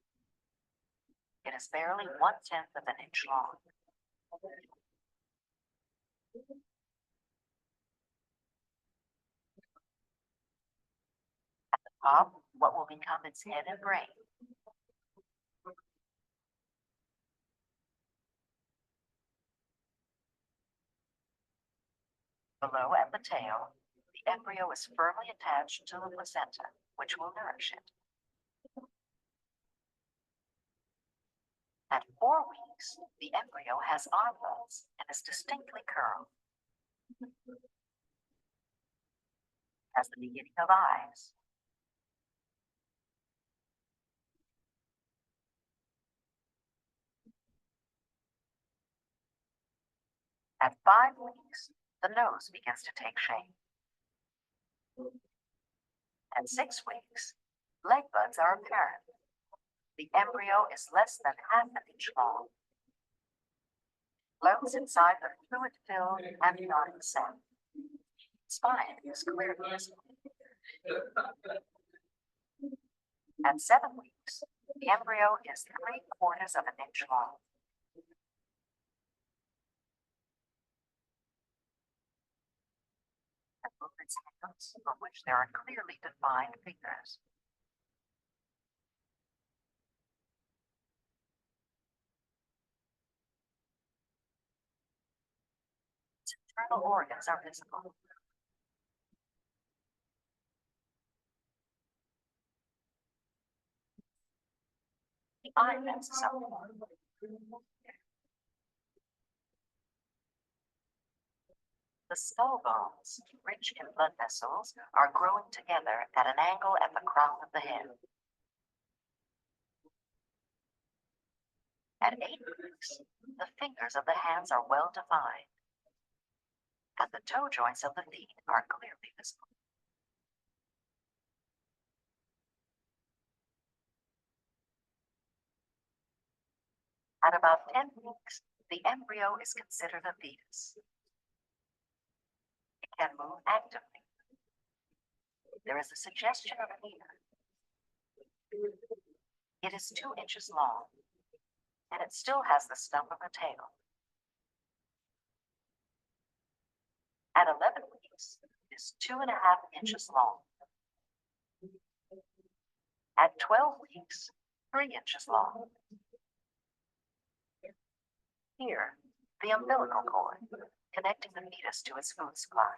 Speaker 2: It is barely 1/10 of an inch long. At the top, what will become its head and brain. Below at the tail, the embryo is firmly attached to the placenta, which will nourish it. At 4 weeks, the embryo has armholes and is distinctly curled. Has the beginning of eyes. At 5 weeks, the nose begins to take shape. At 6 weeks, leg buds are apparent. The embryo is less than half an inch long. Floats inside the fluid-filled amniotic sac. Spine is clearly visible. At 7 weeks, the embryo is 3/4 of an inch long. And move its hands, for which there are clearly defined fingers. Its internal organs are visible. The eye is up. The skull bones, rich in blood vessels, are growing together at an angle at the crown of the head. At 8 weeks, the fingers of the hands are well defined, and the toe joints of the feet are clearly visible. At about 10 weeks, the embryo is considered a fetus. It can move actively. There is a suggestion of ear. It is 2 inches long, and it still has the stump of a tail. At 11 weeks, it is 2.5 inches long. At 12 weeks, 3 inches long. Here, the umbilical cord, connecting the fetus to its food supply.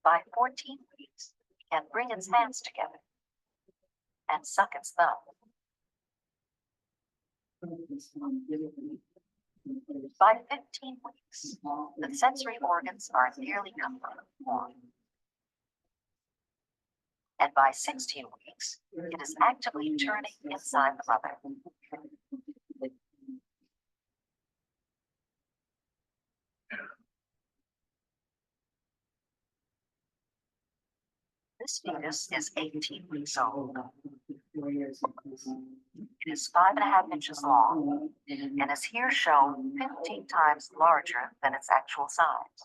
Speaker 2: By 14 weeks, it can bring its hands together and suck its thumb. By 15 weeks, the sensory organs are nearly completely formed. And by 16 weeks, it is actively turning inside the mother. This fetus is 18 weeks old. It is 5.5 inches long and is here shown 15 times larger than its actual size.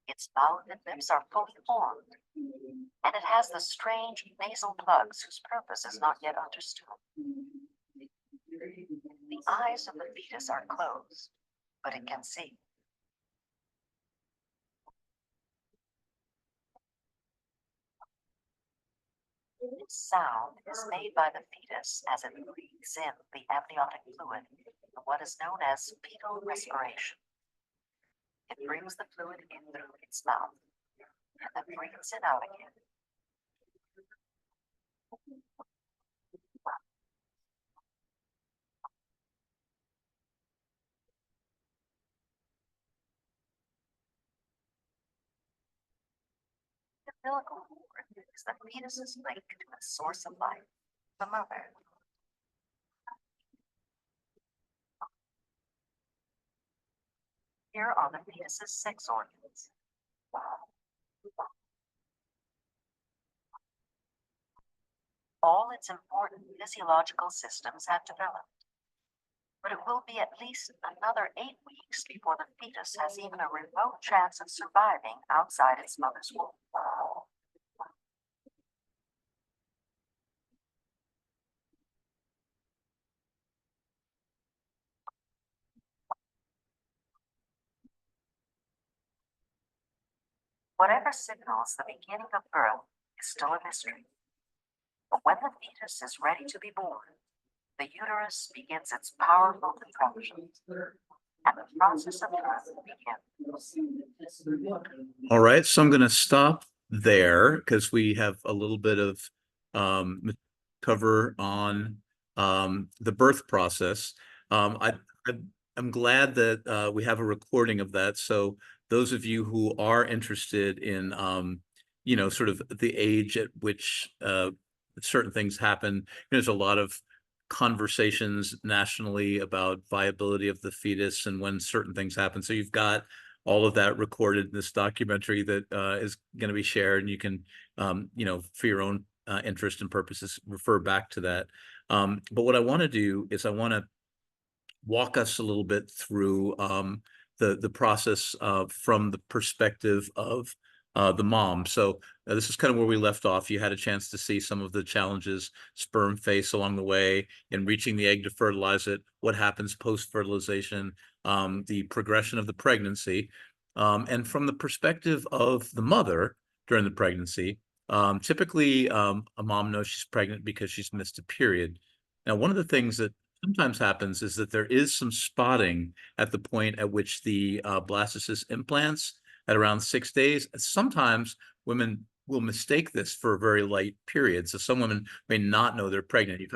Speaker 2: Its mouth and lips are fully formed, and it has the strange nasal plugs whose purpose is not yet understood. The eyes of the fetus are closed, but it can see. Its sound is made by the fetus as it breathes in the amniotic fluid what is known as fetal respiration. It brings the fluid in through its mouth and then breathes it out again. The umbilical cord is the fetus's link to the source of life, the mother. Here are the fetus's sex organs. All its important physiological systems have developed, but it will be at least another 8 weeks before the fetus has even a remote chance of surviving outside its mother's womb. Whatever signals the beginning of birth is still a mystery. But when the fetus is ready to be born, the uterus begins its powerful contraction, and the process of birth begins.
Speaker 1: All right, so I'm going to stop there because we have a little bit of cover on the birth process. I'm glad that we have a recording of that. So those of you who are interested in, you know, sort of the age at which certain things happen, there's a lot of conversations nationally about viability of the fetus and when certain things happen. So you've got all of that recorded in this documentary that is going to be shared, and you can, you know, for your own interest and purposes, refer back to that. But what I want to do is I want to walk us a little bit through the process from the perspective of the mom. So this is kind of where we left off. You had a chance to see some of the challenges sperm face along the way in reaching the egg to fertilize it, what happens post-fertilization, the progression of the pregnancy. And from the perspective of the mother during the pregnancy, typically a mom knows she's pregnant because she's missed a period. Now, one of the things that sometimes happens is that there is some spotting at the point at which the blastocyst implants at around 6 days. Sometimes women will mistake this for a very light period. So some women may not know they're pregnant. You've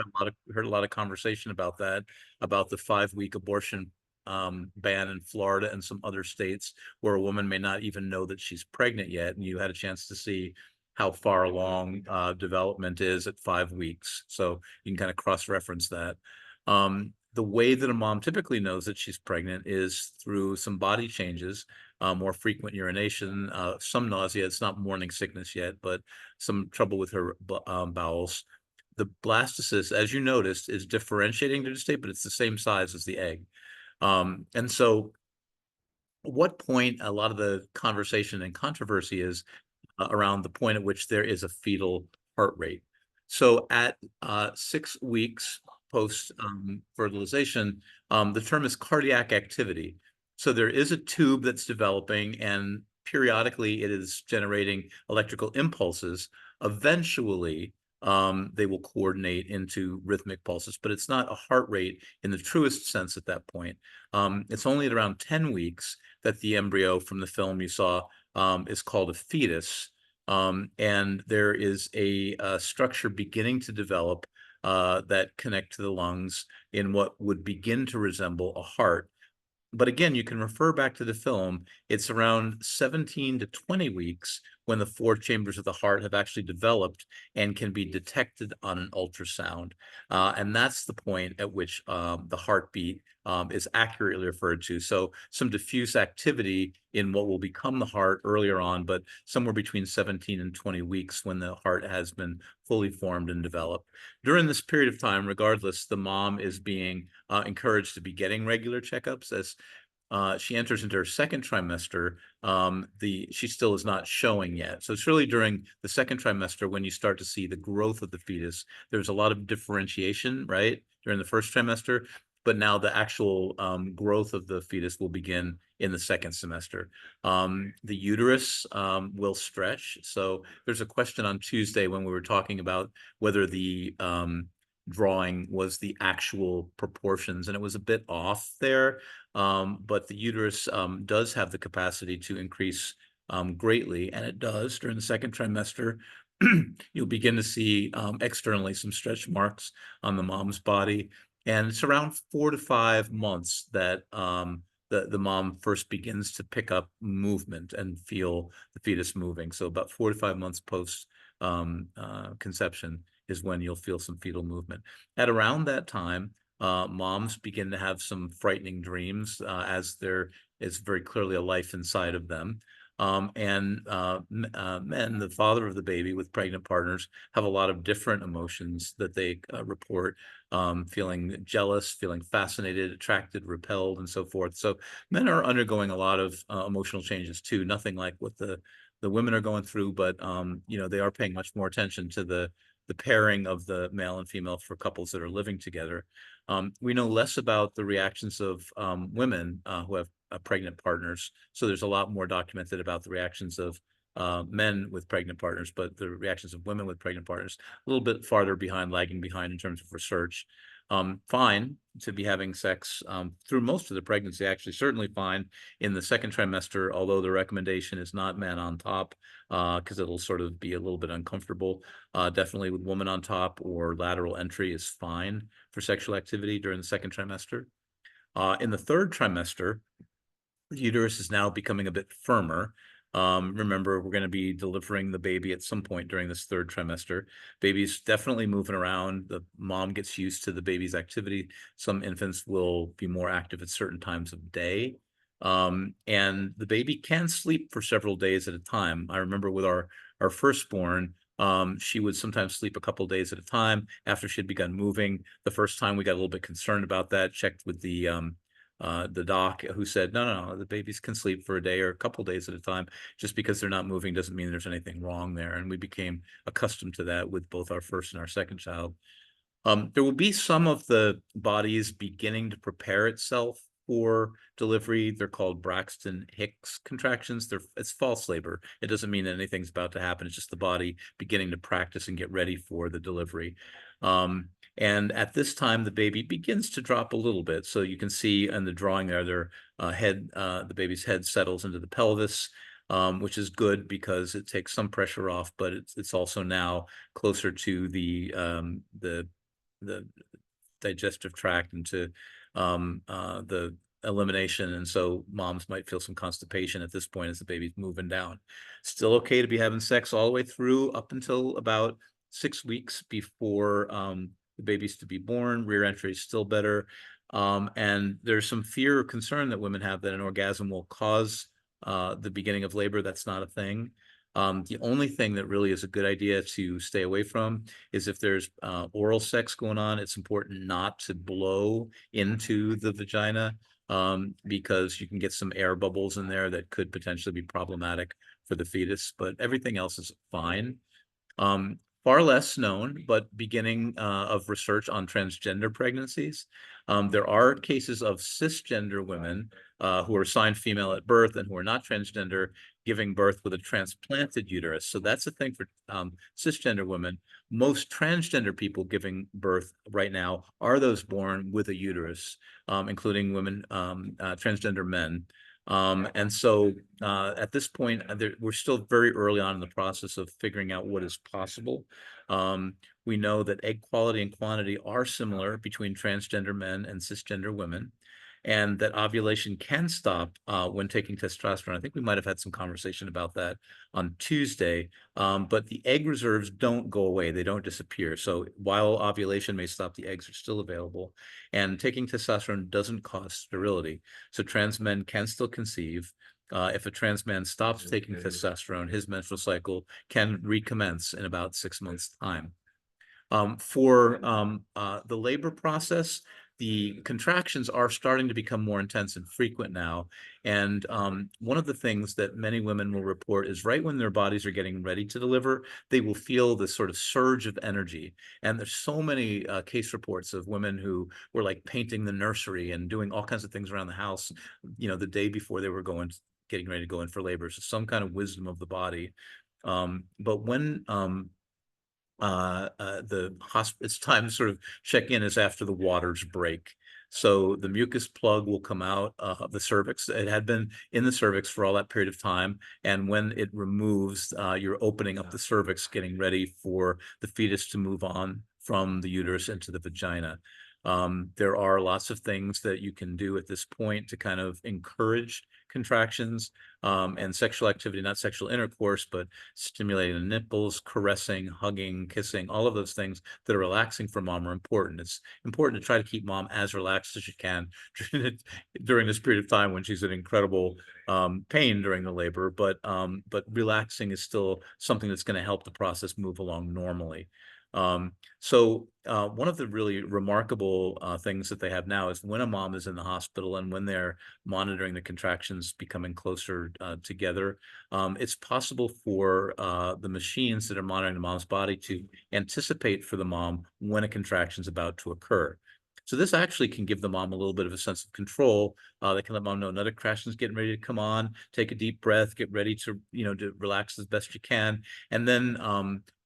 Speaker 1: heard a lot of conversation about that, about the 5-week abortion ban in Florida and some other states where a woman may not even know that she's pregnant yet. And you had a chance to see how far along development is at 5 weeks. So you can kind of cross-reference that. The way that a mom typically knows that she's pregnant is through some body changes, more frequent urination, some nausea. It's not morning sickness yet, but some trouble with her bowels. The blastocyst, as you noticed, is differentiating to the state, but it's the same size as the egg. And so what point a lot of the conversation and controversy is around the point at which there is a fetal heart rate. So at 6 weeks post fertilization, the term is cardiac activity. So there is a tube that's developing, and periodically it is generating electrical impulses. Eventually, they will coordinate into rhythmic pulses, but it's not a heart rate in the truest sense at that point. It's only at around 10 weeks that the embryo from the film you saw is called a fetus. And there is a structure beginning to develop that connect to the lungs in what would begin to resemble a heart. But again, you can refer back to the film. It's around 17 to 20 weeks when the 4 chambers of the heart have actually developed and can be detected on an ultrasound. And that's the point at which the heartbeat is accurately referred to. So some diffuse activity in what will become the heart earlier on, but somewhere between 17 and 20 weeks when the heart has been fully formed and developed. During this period of time, regardless, the mom is being encouraged to be getting regular checkups. As she enters into her second trimester, she still is not showing yet. So it's really during the second trimester when you start to see the growth of the fetus. There's a lot of differentiation, right, during the first trimester, but now the actual growth of the fetus will begin in the second semester. The uterus will stretch. So there's a question on Tuesday when we were talking about whether the drawing was the actual proportions, and it was a bit off there. But the uterus does have the capacity to increase greatly, and it does during the second trimester. You'll begin to see externally some stretch marks on the mom's body, and it's around 4 to 5 months that the mom first begins to pick up movement and feel the fetus moving. So about 4 to 5 months post conception is when you'll feel some fetal movement. At around that time, moms begin to have some frightening dreams as there is very clearly a life inside of them. Men, the father of the baby with pregnant partners, have a lot of different emotions that they report, feeling jealous, feeling fascinated, attracted, repelled, and so forth. So men are undergoing a lot of emotional changes too, nothing like what the women are going through, but they are paying much more attention to the pairing of the male and female for couples that are living together. We know less about the reactions of women who have pregnant partners. So there's a lot more documented about the reactions of men with pregnant partners, but the reactions of women with pregnant partners, a little bit farther behind, lagging behind in terms of research. Fine to be having sex through most of the pregnancy, actually certainly fine in the second trimester, although the recommendation is not man on top because it'll sort of be a little bit uncomfortable. Definitely with woman on top or lateral entry is fine for sexual activity during the second trimester. In the third trimester, the uterus is now becoming a bit firmer. Remember, we're going to be delivering the baby at some point during this third trimester. Baby's definitely moving around. The mom gets used to the baby's activity. Some infants will be more active at certain times of day. And the baby can sleep for several days at a time. I remember with our firstborn, she would sometimes sleep a couple days at a time after she had begun moving. The first time we got a little bit concerned about that, checked with the doc, who said, no, the babies can sleep for a day or a couple days at a time. Just because they're not moving doesn't mean there's anything wrong there. And we became accustomed to that with both our first and our second child. There will be some of the bodies beginning to prepare itself for delivery. They're called Braxton Hicks contractions. It's false labor. It doesn't mean anything's about to happen. It's just the body beginning to practice and get ready for the delivery. And at this time, the baby begins to drop a little bit. So you can see in the drawing there, the baby's head settles into the pelvis, which is good because it takes some pressure off, but it's also now closer to the digestive tract and to the elimination. And so moms might feel some constipation at this point as the baby's moving down. Still okay to be having sex all the way through up until about 6 weeks before the baby's to be born. Rear entry is still better. And there's some fear or concern that women have that an orgasm will cause the beginning of labor. That's not a thing. The only thing that really is a good idea to stay away from is if there's oral sex going on. It's important not to blow into the vagina because you can get some air bubbles in there that could potentially be problematic for the fetus, but everything else is fine. Far less known, but beginning of research on transgender pregnancies. There are cases of cisgender women who are assigned female at birth and who are not transgender giving birth with a transplanted uterus. So that's a thing for cisgender women. Most transgender people giving birth right now are those born with a uterus, including women, transgender men. And so at this point, we're still very early on in the process of figuring out what is possible. We know that egg quality and quantity are similar between transgender men and cisgender women, and that ovulation can stop when taking testosterone. I think we might have had some conversation about that on Tuesday, but the egg reserves don't go away. They don't disappear. So while ovulation may stop, the eggs are still available, and taking testosterone doesn't cause sterility. So trans men can still conceive. If a trans man stops taking testosterone, his menstrual cycle can recommence in about 6 months' time. For the labor process, the contractions are starting to become more intense and frequent now. And one of the things that many women will report is right when their bodies are getting ready to deliver, they will feel this sort of surge of energy. And there's so many case reports of women who were like painting the nursery and doing all kinds of things around the house, the day before they were getting ready to go in for labor. So some kind of wisdom of the body. But when the hospital, it's time to sort of check in is after the waters break. So the mucus plug will come out of the cervix. It had been in the cervix for all that period of time. And when it removes, you're opening up the cervix, getting ready for the fetus to move on from the uterus into the vagina. There are lots of things that you can do at this point to kind of encourage contractions and sexual activity, not sexual intercourse, but stimulating the nipples, caressing, hugging, kissing, all of those things that are relaxing for mom are important. It's important to try to keep mom as relaxed as you can during this period of time when she's in incredible pain during the labor, but relaxing is still something that's going to help the process move along normally. One of the really remarkable things that they have now is when a mom is in the hospital and when they're monitoring the contractions becoming closer together, it's possible for the machines that are monitoring the mom's body to anticipate for the mom when a contraction is about to occur. So this actually can give the mom a little bit of a sense of control. They can let mom know another contraction is getting ready to come on, take a deep breath, get ready to, to relax as best you can. And then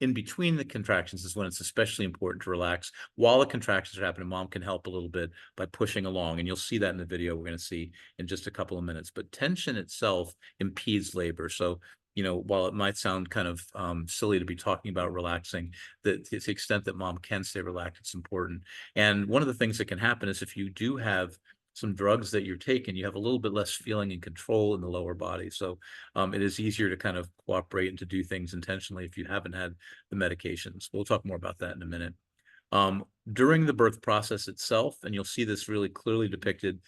Speaker 1: in between the contractions is when it's especially important to relax. While the contractions are happening, mom can help a little bit by pushing along. And you'll see that in the video we're going to see in just a couple of minutes. But tension itself impedes labor. So while it might sound kind of silly to be talking about relaxing, to the extent that mom can stay relaxed, it's important. And one of the things that can happen is if you do have some drugs that you're taking, you have a little bit less feeling and control in the lower body. So it is easier to kind of cooperate and to do things intentionally if you haven't had the medications. We'll talk more about that in a minute. During the birth process itself, and you'll see this really clearly depicted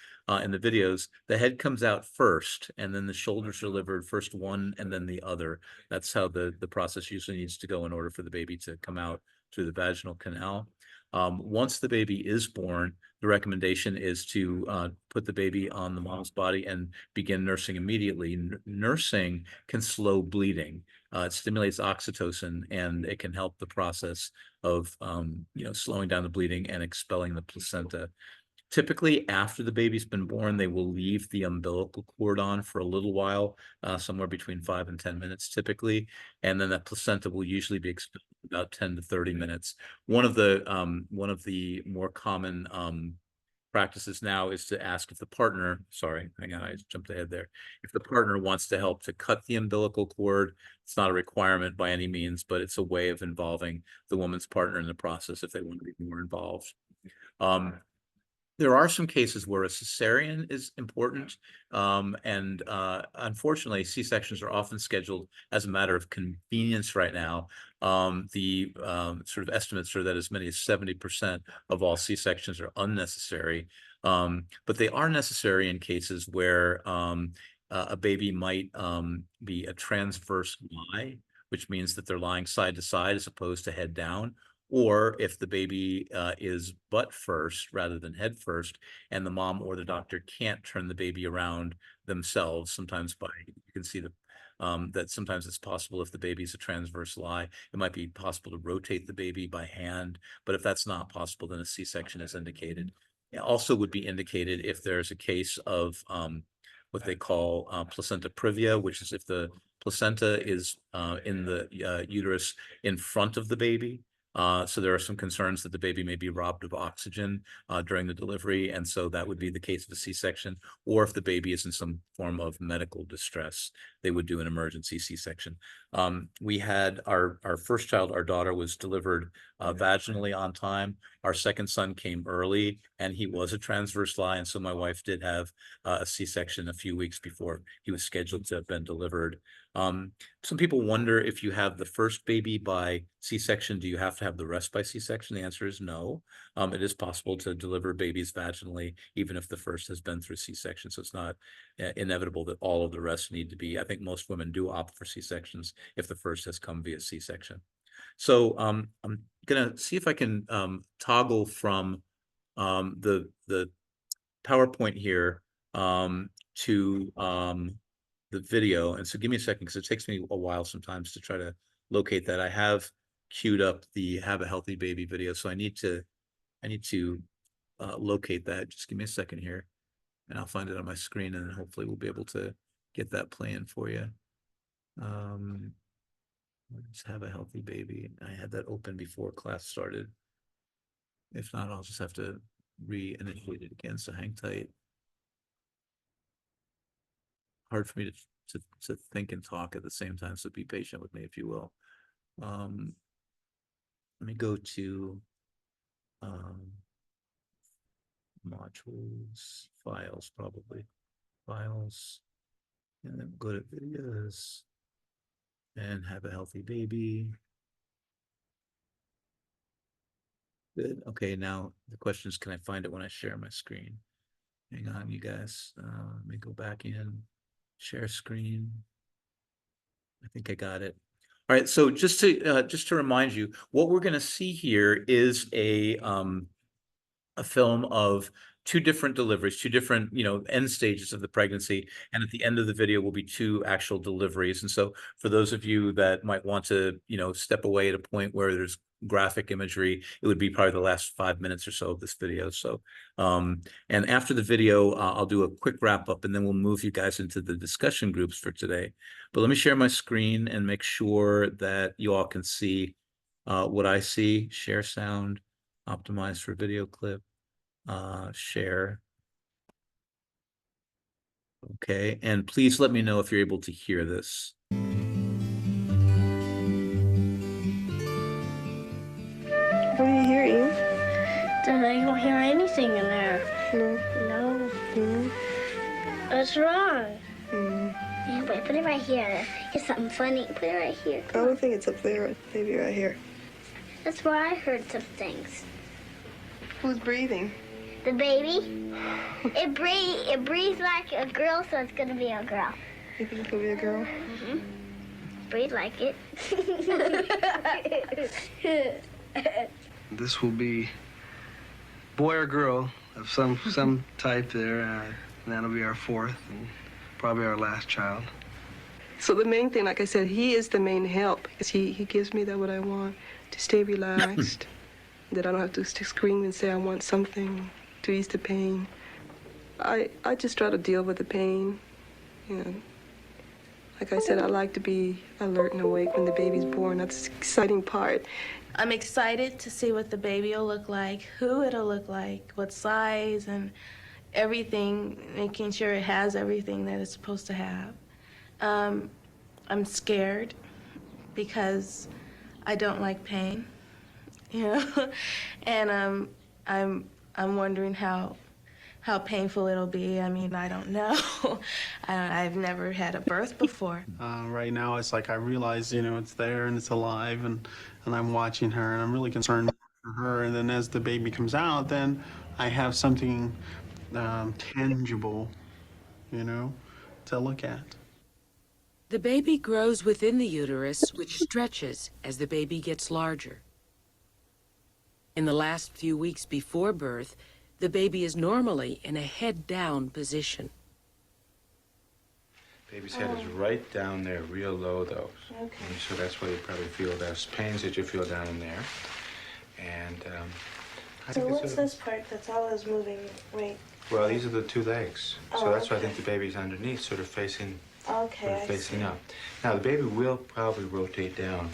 Speaker 1: in the videos, the head comes out first, and then the shoulders are delivered, first one and then the other. That's how the process usually needs to go in order for the baby to come out through the vaginal canal. Once the baby is born, the recommendation is to put the baby on the mom's body and begin nursing immediately. Nursing can slow bleeding. It stimulates oxytocin, and it can help the process of slowing down the bleeding and expelling the placenta. Typically, after the baby's been born, they will leave the umbilical cord on for a little while, somewhere between 5 and 10 minutes typically, and then that placenta will usually be expelled in about 10 to 30 minutes. One of the more common practices now is to ask if the partner, sorry, hang on, I jumped ahead there. If the partner wants to help to cut the umbilical cord, it's not a requirement by any means, but it's a way of involving the woman's partner in the process if they want to be more involved. There are some cases where a cesarean is important, and unfortunately, C-sections are often scheduled as a matter of convenience right now. The sort of estimates are that as many as 70% of all C-sections are unnecessary, but they are necessary in cases where a baby might be a transverse lie, which means that they're lying side to side as opposed to head down. Or if the baby is butt first rather than head first, and the mom or the doctor can't turn the baby around themselves, sometimes you can see that sometimes it's possible if the baby is a transverse lie, it might be possible to rotate the baby by hand. But if that's not possible, then a C-section is indicated. It also would be indicated if there's a case of what they call placenta previa, which is if the placenta is in the uterus in front of the baby. So there are some concerns that the baby may be robbed of oxygen during the delivery, and so that would be the case of a C-section. Or if the baby is in some form of medical distress, they would do an emergency C-section. We had our first child, our daughter, was delivered vaginally on time. Our second son came early, and he was a transverse lie, and so my wife did have a C-section a few weeks before he was scheduled to have been delivered. Some people wonder if you have the first baby by C-section, do you have to have the rest by C-section? The answer is no. It is possible to deliver babies vaginally, even if the first has been through C-section. So it's not inevitable that all of the rest need to be. I think most women do opt for C-sections if the first has come via C-section. So I'm gonna see if I can toggle from the PowerPoint here to the video. And so give me a second, because it takes me a while sometimes to try to locate that. I have queued up the Have a Healthy Baby video, so I need to locate that. Just give me a second here, and I'll find it on my screen, and hopefully we'll be able to get that playing for you. Let's have a healthy baby. I had that open before class started. If not, I'll just have to re-initiate it again, so hang tight. Hard for me to think and talk at the same time, so be patient with me, if you will. Let me go to modules, files, probably. Files. And then go to videos. And have a healthy baby. Good. Okay, now the question is, can I find it when I share my screen? Hang on, you guys. Let me go back in. Share screen. I think I got it. All right, so just to remind you, what we're going to see here is a film of two different deliveries, two different, end stages of the pregnancy. And at the end of the video will be two actual deliveries. And so for those of you that might want to, step away at a point where there's graphic imagery, it would be probably the last 5 minutes or so of this video. So, and after the video, I'll do a quick wrap up and then we'll move you guys into the discussion groups for today. But let me share my screen and make sure that you all can see what I see. Share sound, optimize for video clip. Share. Okay, and please let me know if you're able to hear this.
Speaker 5: What are you hearing?
Speaker 6: I don't hear anything in there.
Speaker 5: No.
Speaker 6: No. What's wrong?
Speaker 5: Mm.
Speaker 6: Wait, put it right here. Here's something funny. Put it right here.
Speaker 5: I don't think it's up there. Maybe right here.
Speaker 6: That's where I heard some things.
Speaker 5: Who's breathing?
Speaker 6: The baby. It breathes like a girl, so it's gonna be a girl.
Speaker 5: You think it could be a girl?
Speaker 6: Breathe like it.
Speaker 7: This will be boy or girl of some type there. And that'll be our fourth and probably our last child.
Speaker 5: So the main thing, like I said, he is the main help because he gives me that what I want, to stay relaxed, that I don't have to scream and say I want something to ease the pain. I just try to deal with the pain. Like I said, I like to be alert and awake when the baby's born. That's the exciting part.
Speaker 8: I'm excited to see what the baby will look like, who it'll look like, what size, and everything, making sure it has everything that it's supposed to have. I'm scared because I don't like pain, and I'm wondering how painful it'll be. I mean, I don't know. I've never had a birth before.
Speaker 9: Right now, it's like I realize, it's there and it's alive, and I'm watching her, and I'm really concerned for her. And then as the baby comes out, then I have something tangible, to look at.
Speaker 10: The baby grows within the uterus, which stretches as the baby gets larger. In the last few weeks before birth, the baby is normally in a head-down position.
Speaker 11: Baby's head is right down there, real low, though.
Speaker 8: Okay.
Speaker 11: And so that's why you probably feel those pains that you feel down in there. And I
Speaker 8: So
Speaker 11: think
Speaker 8: what's this part that's always moving, right?
Speaker 11: well, these are the two legs. So
Speaker 8: Oh,
Speaker 11: that's why I
Speaker 8: okay.
Speaker 11: think the baby's underneath, sort of facing,
Speaker 8: Okay, I
Speaker 11: facing
Speaker 8: see.
Speaker 11: up. Now, the baby will probably rotate down,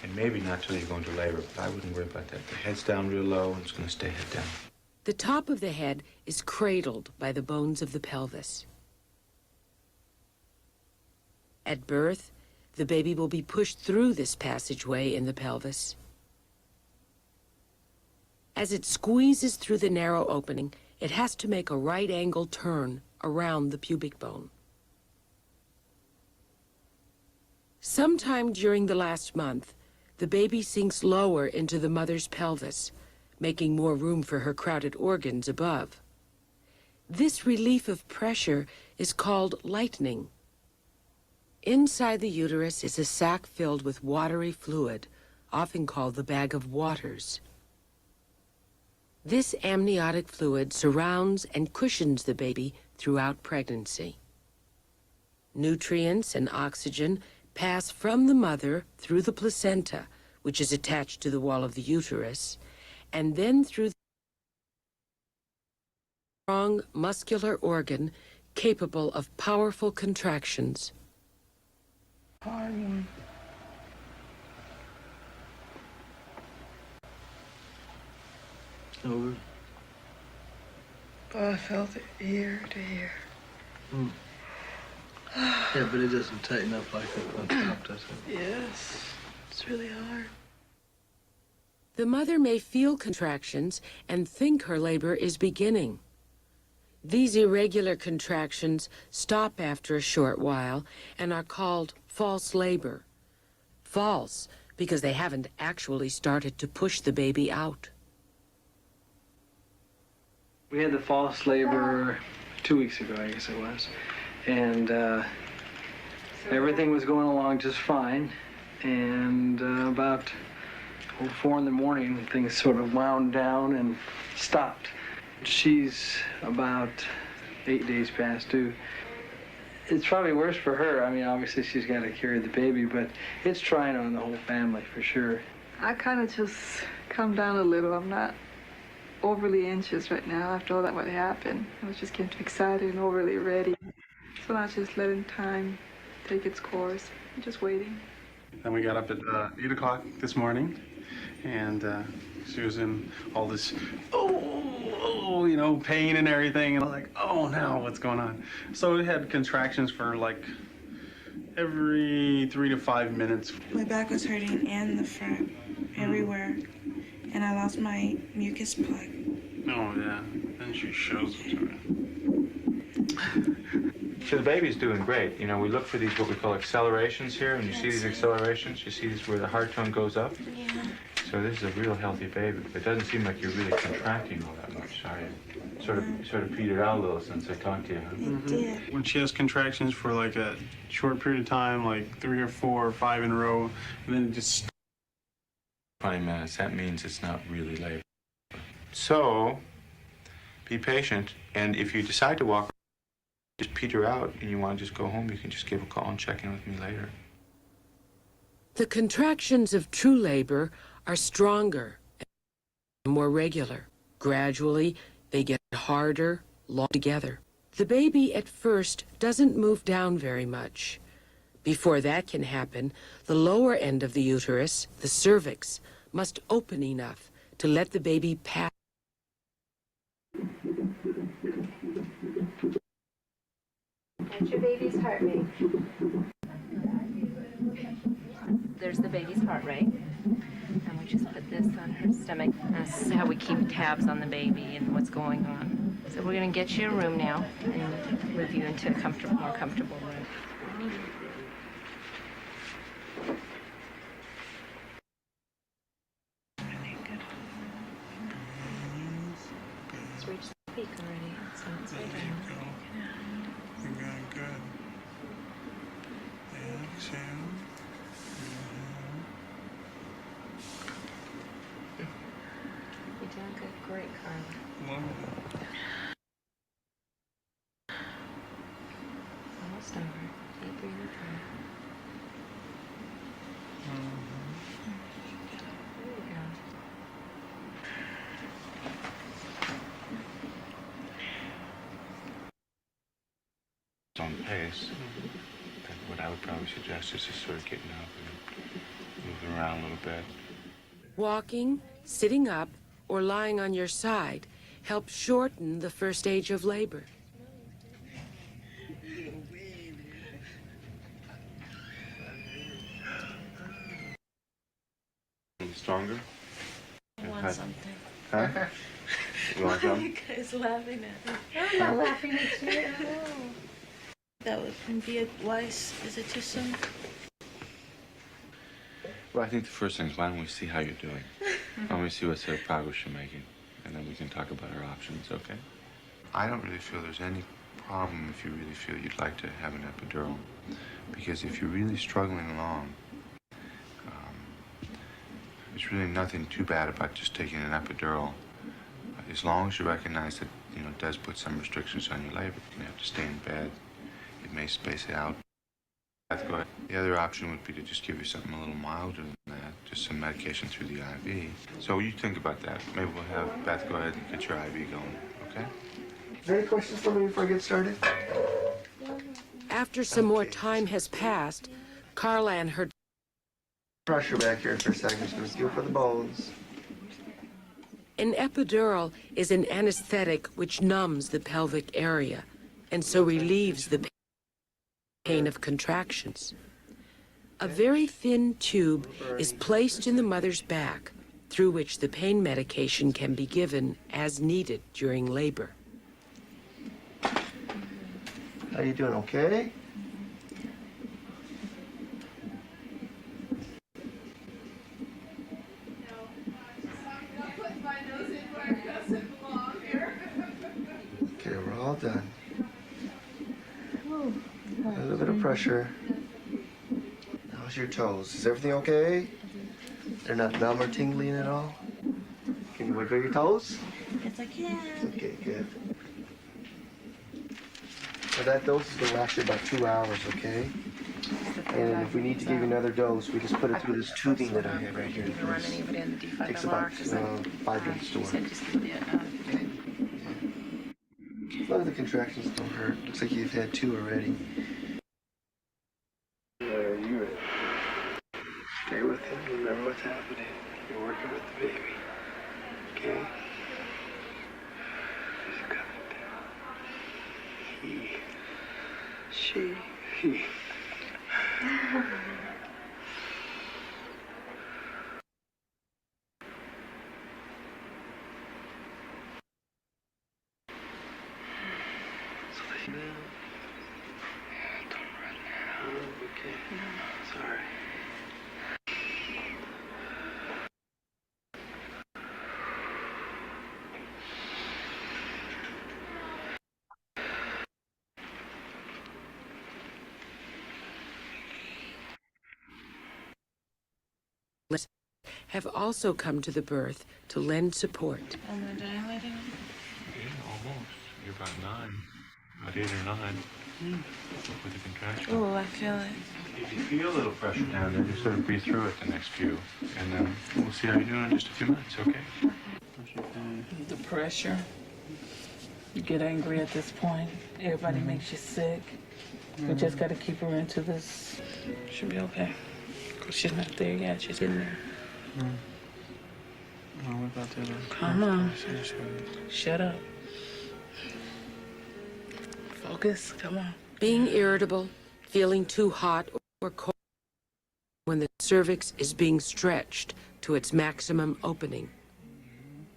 Speaker 11: and maybe not till you go into labor, but I wouldn't worry about that. The head's down real low, and it's going to stay head down.
Speaker 10: The top of the head is cradled by the bones of the pelvis. At birth, the baby will be pushed through this passageway in the pelvis. As it squeezes through the narrow opening, it has to make a right-angle turn around the pubic bone. Sometime during the last month, the baby sinks lower into the mother's pelvis, making more room for her crowded organs above. This relief of pressure is called lightening. Inside the uterus is a sac filled with watery fluid, often called the bag of waters. This amniotic fluid surrounds and cushions the baby throughout pregnancy. Nutrients and oxygen pass from the mother through the placenta, which is attached to the wall of the uterus, and then through the strong muscular organ capable of powerful contractions.
Speaker 5: Hard one.
Speaker 7: Over.
Speaker 5: Oh, I felt it ear to ear.
Speaker 7: Yeah, but it doesn't tighten up like on top, does it?
Speaker 5: Yes, it's really hard.
Speaker 10: The mother may feel contractions and think her labor is beginning. These irregular contractions stop after a short while and are called false labor. False because they haven't actually started to push the baby out.
Speaker 7: We had the false labor 2 weeks ago, I guess it was. And everything was going along just fine. And about 4 in the morning, things sort of wound down and stopped. She's about 8 days past due. It's probably worse for her. I mean, obviously she's got to carry the baby, but it's trying on the whole family for sure.
Speaker 5: I kind of just calmed down a little. I'm not overly anxious right now after all that what happened. I was just getting too excited and overly ready. So now just letting time take its course. I'm just waiting.
Speaker 9: Then we got up at 8 o'clock this morning, and she was in all this, you know, pain and everything. And I'm like, oh, now what's going on? So it had contractions for like every 3 to 5 minutes.
Speaker 8: My back was hurting and the front, everywhere. And I lost my mucus plug.
Speaker 9: Oh, yeah. Then she shows it to me.
Speaker 11: So the baby's doing great. You know, we look for these what we call accelerations here, and you see these accelerations, you see these where the heart tone goes up.
Speaker 8: Yeah.
Speaker 11: So this is a real healthy baby. It doesn't seem like you're really contracting all that much, are you? Sort of petered out a little since I talked to you, huh?
Speaker 8: It did.
Speaker 9: When she has contractions for like a short period of time, like 3 or 4 or 5 in a row, and then it just
Speaker 11: 20 minutes, that means it's not really labor. So, be patient, and if you decide to walk, just peter out, and you want to just go home, you can just give a call and check in with me later.
Speaker 10: The contractions of true labor are stronger and more regular. Gradually, they get harder, long together. The baby at first doesn't move down very much. Before that can happen, the lower end of the uterus, the cervix, must open enough to let the baby pass.
Speaker 12: That's your baby's heart rate. There's the baby's heart rate. And we just put this on her stomach. This is how we keep tabs on the baby and what's going on. So we're going to get you a room now and move you into a more comfortable room. It's reached the peak already, so it's way down.
Speaker 9: You're going good. Exhale.
Speaker 12: You're doing good. Great, Carla.
Speaker 9: Love it.
Speaker 12: Almost over. Keep breathing through. There you go.
Speaker 11: On pace, but what I would probably suggest is just sort of getting up and moving around a little bit.
Speaker 10: Walking, sitting up, or lying on your side helps shorten the first stage of labor.
Speaker 11: Stronger?
Speaker 8: I want something.
Speaker 11: Huh? You want
Speaker 8: You
Speaker 11: something?
Speaker 8: guys laughing at me.
Speaker 12: I'm not laughing at you.
Speaker 8: That would be advice. Is it too soon?
Speaker 11: Well, I think the first thing is why don't we see how you're doing? Why don't we see what sort of progress you're making? And then we can talk about our options, okay? I don't really feel there's any problem if you really feel you'd like to have an epidural. Because if you're really struggling along, there's really nothing too bad about just taking an epidural. As long as you recognize that, you know, it does put some restrictions on your labor. You have to stay in bed. It may space it out. Go ahead. The other option would be to just give you something a little milder than that, just some medication through the IV. So you think about that. Maybe we'll have Beth go ahead and get your IV going, okay?
Speaker 13: Is there any questions for me before I get started?
Speaker 10: After some more time has passed, Carla and her
Speaker 13: Pressure back here for a second. Just gonna feel for the bones.
Speaker 10: An epidural is an anesthetic which numbs the pelvic area and so relieves the pain of contractions. A very thin tube is placed in the mother's back, through which the pain medication can be given as needed during labor.
Speaker 13: How you doing, okay? Okay, we're all done. A little bit of pressure. How's your toes? Is everything okay? They're not numb or tingling at all? Can you wiggle your toes?
Speaker 8: Yes, I can.
Speaker 13: Okay, good. So that dose is gonna last you about 2 hours, okay? And if we need to give you another dose, we just put it through this tubing that I have right here. Takes about 5 minutes to work. As long as the contractions don't hurt. Looks like you've had 2 already. You stay with him. Remember what's happening. You're working with the baby. Okay? She's coming down. He. So lay down. Don't run now. Okay. Sorry.
Speaker 10: Have also come to the birth to lend support.
Speaker 8: And they're dilating?
Speaker 11: Yeah, almost. You're about 9. About 8 or 9. With the contraction.
Speaker 8: Oh, I feel it.
Speaker 11: If you feel a little pressure down there, just sort of breathe through it the next few. And then we'll see how you're doing in just a few minutes, okay?
Speaker 14: The pressure. You get angry at this point. Everybody makes you sick. We just got to keep her into this. She'll be okay. Because she's not there yet. She's in there.
Speaker 9: Oh, we're about to.
Speaker 14: Come on. Shut up. Focus. Come on.
Speaker 10: Being irritable, feeling too hot or cold when the cervix is being stretched to its maximum opening.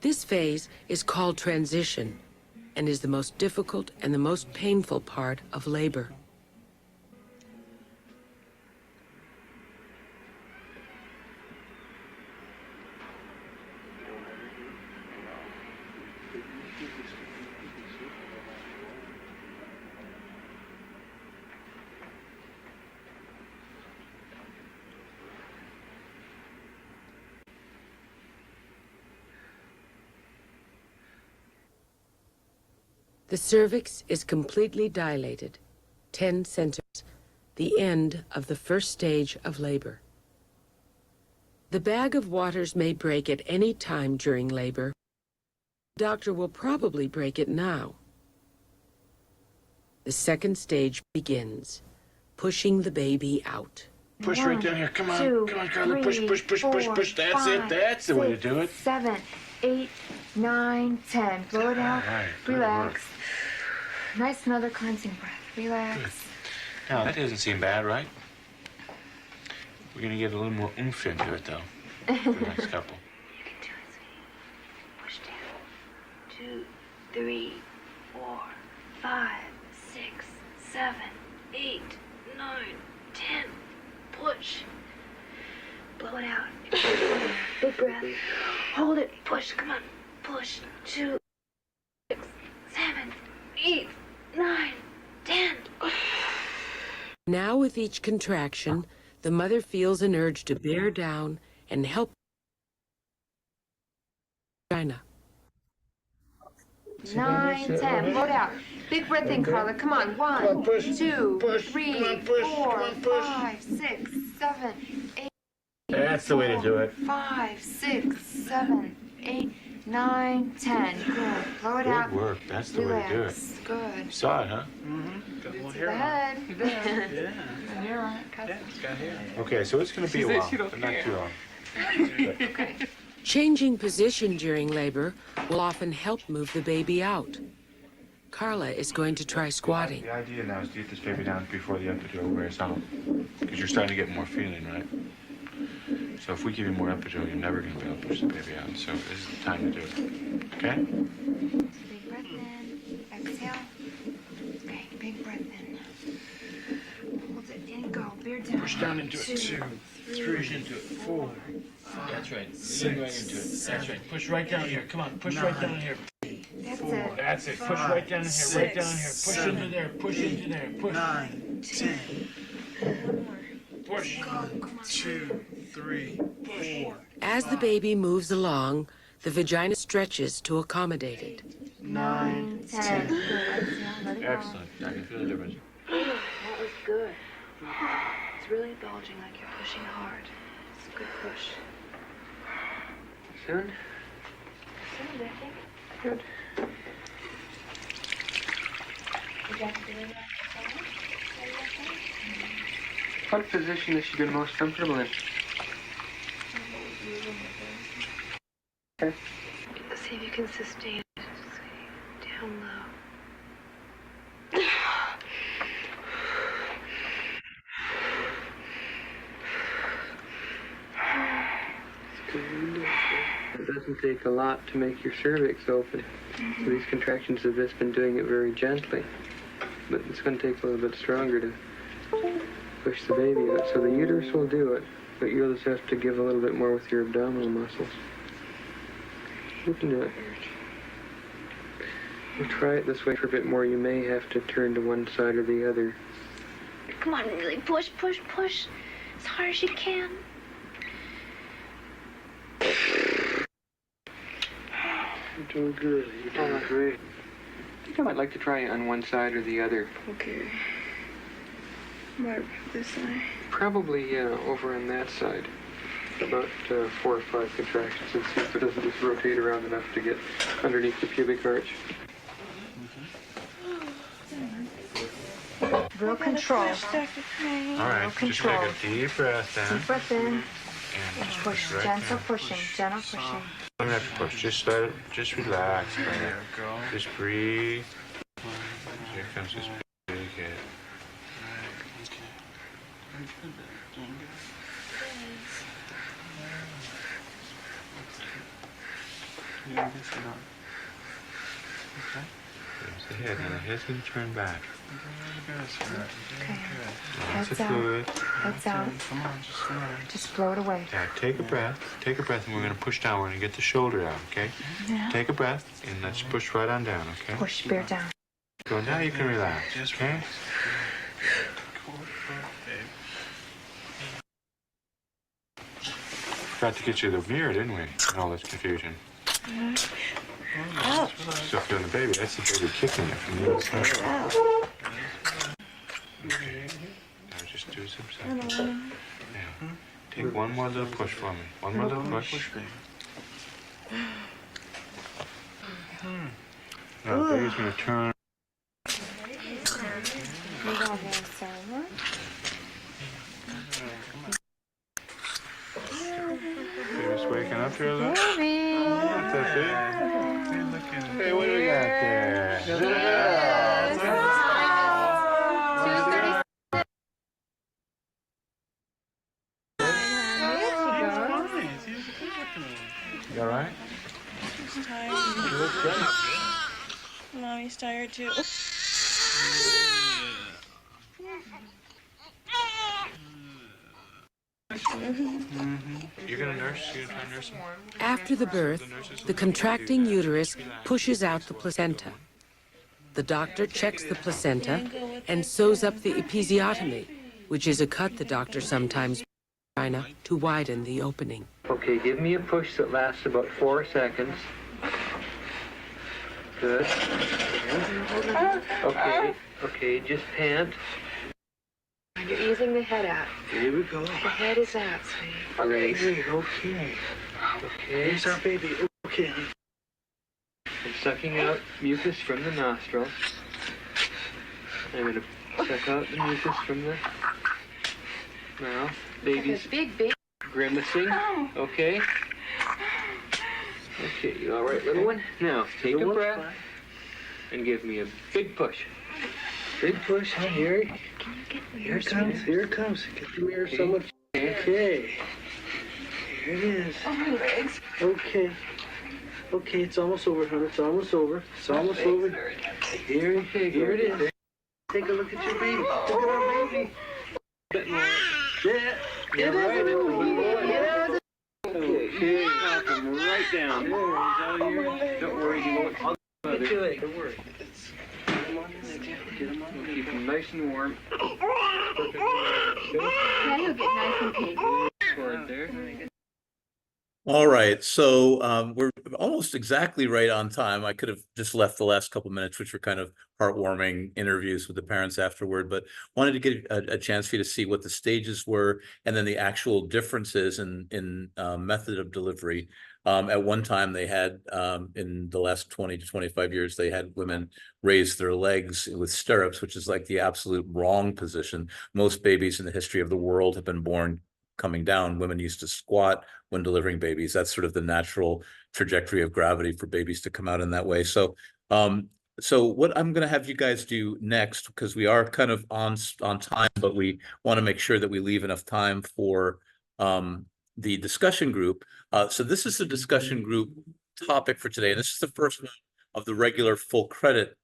Speaker 10: This phase is called transition and is the most difficult and the most painful part of labor. The cervix is completely dilated, 10 centimeters, the end of the first stage of labor. The bag of waters may break at any time during labor. The doctor will probably break it now. The second stage begins, pushing the baby out.
Speaker 11: Push right down here. Come on. Come on, Carla. Push. That's it. That's the way to do it.
Speaker 15: 7, 8, 9, 10. Blow it out.
Speaker 11: All right.
Speaker 15: Relax. Nice another cleansing breath. Relax.
Speaker 11: Good. Now, that doesn't seem bad, right? We're going to get a little more oomph into it, though, for the next couple.
Speaker 15: You can do it, sweetie. Push down. 2, 3, 4, 5, 6, 7, 8, 9, 10. Push. Blow it out. Big breath. Hold it. Push. Come on. Push. 2, 6, 7, 8, 9, 10.
Speaker 10: Now with each contraction, the mother feels an urge to bear down and help China.
Speaker 15: 9, 10. Blow it out. Big breath in, Carla. Come on. 1, 2, 3, 4, 5, 6, 7, 8.
Speaker 11: That's the way to do it.
Speaker 15: 5, 6, 7, 8, 9, 10. Good. Blow it out.
Speaker 11: Good work. That's the way to do it.
Speaker 15: Relax. Good.
Speaker 11: You saw it, huh?
Speaker 9: Mm-hmm. Got a little
Speaker 15: The
Speaker 9: hair on.
Speaker 15: head.
Speaker 9: Yeah.
Speaker 15: The hair on it.
Speaker 9: Yeah, it's got hair.
Speaker 11: Okay, so it's going to be
Speaker 14: She
Speaker 11: a
Speaker 14: said
Speaker 11: while,
Speaker 14: she don't
Speaker 11: but not
Speaker 14: care.
Speaker 11: too long.
Speaker 15: Okay.
Speaker 10: Changing position during labor will often help move the baby out. Carla is going to try squatting.
Speaker 11: The idea now is to get this baby down before the epidural wears out. Because you're starting to get more feeling, right? So if we give you more epidural, you're never going to be able to push the baby out. So this is the time to do it. Okay?
Speaker 15: Big breath in. Exhale. Okay, big breath in. Hold it in, go. Bear down.
Speaker 7: Push down into it. 2, 3, push into it. 4, 5. That's right. 6, right into it. That's right. Push right down here. Come on, push right down here.
Speaker 15: That's it.
Speaker 7: That's it. Push right down here. Right down here. Push into there. Push into there. Push.
Speaker 9: 9, 10.
Speaker 7: Push.
Speaker 9: 2, 3, 4.
Speaker 10: As the baby moves along, the vagina stretches to accommodate it.
Speaker 15: 9, 10. Good. Exhale. Let it go.
Speaker 11: Excellent. I can feel the difference.
Speaker 15: That was good. It's really bulging like you're pushing hard. It's a good push.
Speaker 7: Soon?
Speaker 15: Soon, I think.
Speaker 7: Good.
Speaker 15: You got to do it.
Speaker 7: What position is she been most comfortable in? Okay.
Speaker 15: See if you can sustain it. Down low.
Speaker 7: It doesn't take a lot to make your cervix open. So these contractions have just been doing it very gently. But it's going to take a little bit stronger to push the baby out. So the uterus will do it, but you'll just have to give a little bit more with your abdominal muscles. You can do it. You try it this way for a bit more, you may have to turn to one side or the other.
Speaker 15: Come on, really push, push, push. As hard as you can.
Speaker 7: You're doing good. You're doing great. I think I might like to try on one side or the other.
Speaker 5: Okay. Right, this side.
Speaker 7: Probably over on that side. About 4 or 5 contractions and see if it doesn't just rotate around enough to get underneath the pubic arch.
Speaker 15: Real control.
Speaker 11: All right, just
Speaker 15: control.
Speaker 11: take a deep breath in.
Speaker 15: Deep breath in.
Speaker 11: And
Speaker 15: Push.
Speaker 11: right
Speaker 15: Gentle
Speaker 11: down.
Speaker 15: pushing. Gentle pushing.
Speaker 11: Don't have to push. Just let it. Just relax.
Speaker 9: There we go.
Speaker 11: Just breathe. Here comes this big head. There's the head. Now the head's going to turn back.
Speaker 15: Okay.
Speaker 11: Lots of
Speaker 15: Heads out.
Speaker 11: fluid.
Speaker 15: Heads out.
Speaker 9: Come on, just come on.
Speaker 15: Just blow it away.
Speaker 11: Now take a breath. Take a breath, and we're going to push down. We're going to get the shoulder out, okay?
Speaker 15: Yeah.
Speaker 11: Take a breath, and let's push right on down, okay?
Speaker 15: Push. Bear down.
Speaker 11: So now you can relax, okay? Forgot to get you the mirror, didn't we? And all this confusion.
Speaker 15: Oh.
Speaker 11: Still feeling the baby. That's the baby kicking it from the inside.
Speaker 15: Oh.
Speaker 11: Okay. Now just do some seconds. Now, take one more little push for me. One more little push. Now the baby's going to turn. Baby's waking up here a little. What's that, baby? Hey, what do we got there? You all right? You look great.
Speaker 8: Mommy's tired too.
Speaker 11: You're gonna nurse? You're gonna try to nurse him?
Speaker 10: After the birth, the contracting uterus pushes out the placenta. The doctor checks the placenta and sews up the episiotomy, which is a cut the doctor sometimes makes in the vagina to widen the opening.
Speaker 7: Okay, give me a push that lasts about 4 seconds. Good. Okay, just pant.
Speaker 15: You're easing the head out.
Speaker 7: Here we go.
Speaker 15: The head is out, sweetie.
Speaker 7: Great. Okay. Here's our baby. Okay. I'm sucking out mucus from the nostril. I'm going to suck out the mucus from the mouth. Baby's
Speaker 15: big baby.
Speaker 7: grimacing. Okay. Okay, you all right, little one? Now, take a breath and give me a big push.
Speaker 13: Big push, huh, Harry? Here it comes, here it comes. Get the mirror so much. Okay. Here it is.
Speaker 14: Oh, my legs.
Speaker 13: Okay. Okay, it's almost over, honey. It's almost over. It's almost over. Here it is. Take a look at your baby. Look at our baby. Yeah. Get right.
Speaker 7: Okay, knock him right down. There, he's all yours. Don't worry, he won't. I'll
Speaker 13: Get your leg. Don't worry.
Speaker 7: Get him on. Keep him nice and warm.
Speaker 6: Now you'll get nice and pink.
Speaker 7: Right there.
Speaker 1: All right, so we're almost exactly right on time. I could have just left the last couple minutes, which were kind of heartwarming interviews with the parents afterward, but wanted to get a chance for you to see what the stages were and then the actual differences in method of delivery. At one time, they had in the last 20 to 25 years, they had women raise their legs with stirrups, which is like the absolute wrong position. Most babies in the history of the world have been born coming down. Women used to squat when delivering babies. That's sort of the natural trajectory of gravity for babies to come out in that way. So so what I'm going to have you guys do next, because we are kind of on time, but we want to make sure that we leave enough time for the discussion group. So this is the discussion group topic for today. And this is the first one of the regular full credit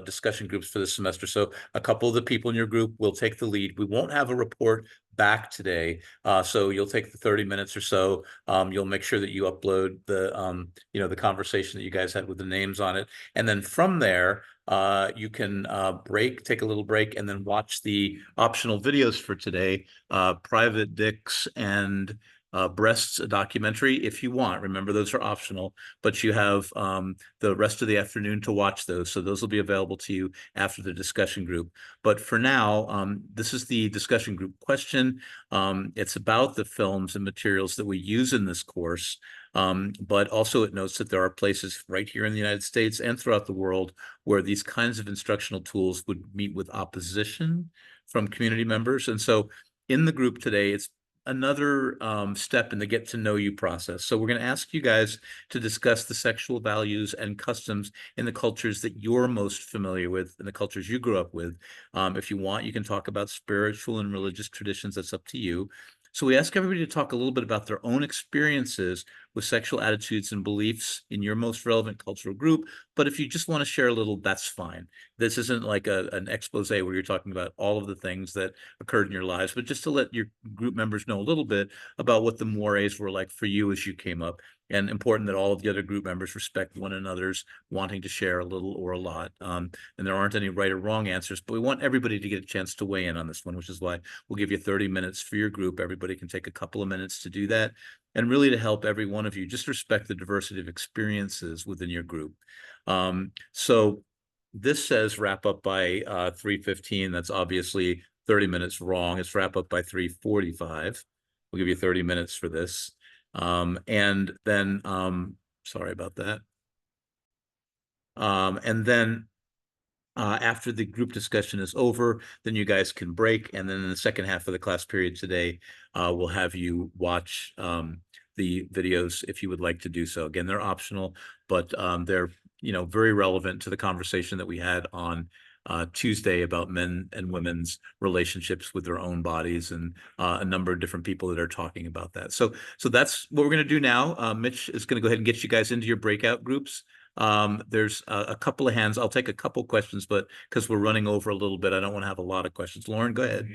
Speaker 1: discussion groups for this semester. So a couple of the people in your group will take the lead. We won't have a report back today. So you'll take the 30 minutes or so. You'll make sure that you upload the, the conversation that you guys had with the names on it. And then from there, you can take a little break and then watch the optional videos for today, Private Dicks and Breasts, a documentary, if you want. Remember, those are optional, but you have the rest of the afternoon to watch those. So those will be available to you after the discussion group. But for now, this is the discussion group question. It's about the films and materials that we use in this course. But also it notes that there are places right here in the United States and throughout the world where these kinds of instructional tools would meet with opposition from community members. And so in the group today, it's another step in the get to know you process. So we're going to ask you guys to discuss the sexual values and customs in the cultures that you're most familiar with, and the cultures you grew up with. If you want, you can talk about spiritual and religious traditions. That's up to you. So we ask everybody to talk a little bit about their own experiences with sexual attitudes and beliefs in your most relevant cultural group. But if you just want to share a little, that's fine. This isn't like an expose where you're talking about all of the things that occurred in your lives, but just to let your group members know a little bit about what the mores were like for you as you came up. And important that all of the other group members respect one another's wanting to share a little or a lot. And there aren't any right or wrong answers, but we want everybody to get a chance to weigh in on this one, which is why we'll give you 30 minutes for your group. Everybody can take a couple of minutes to do that. And really to help every one of you just respect the diversity of experiences within your group. So this says wrap up by 3:15. That's obviously 30 minutes wrong. It's wrap up by 3:45. We'll give you 30 minutes for this. And then, sorry about that. And then after the group discussion is over, then you guys can break. And then in the second half of the class period today, we'll have you watch the videos if you would like to do so. Again, they're optional, but they're, very relevant to the conversation that we had on Tuesday about men and women's relationships with their own bodies, and a number of different people that are talking about that. So that's what we're going to do now. Mitch is going to go ahead and get you guys into your breakout groups. There's a couple of hands. I'll take a couple questions, but because we're running over a little bit, I don't want to have a lot of questions. Lauren, go ahead.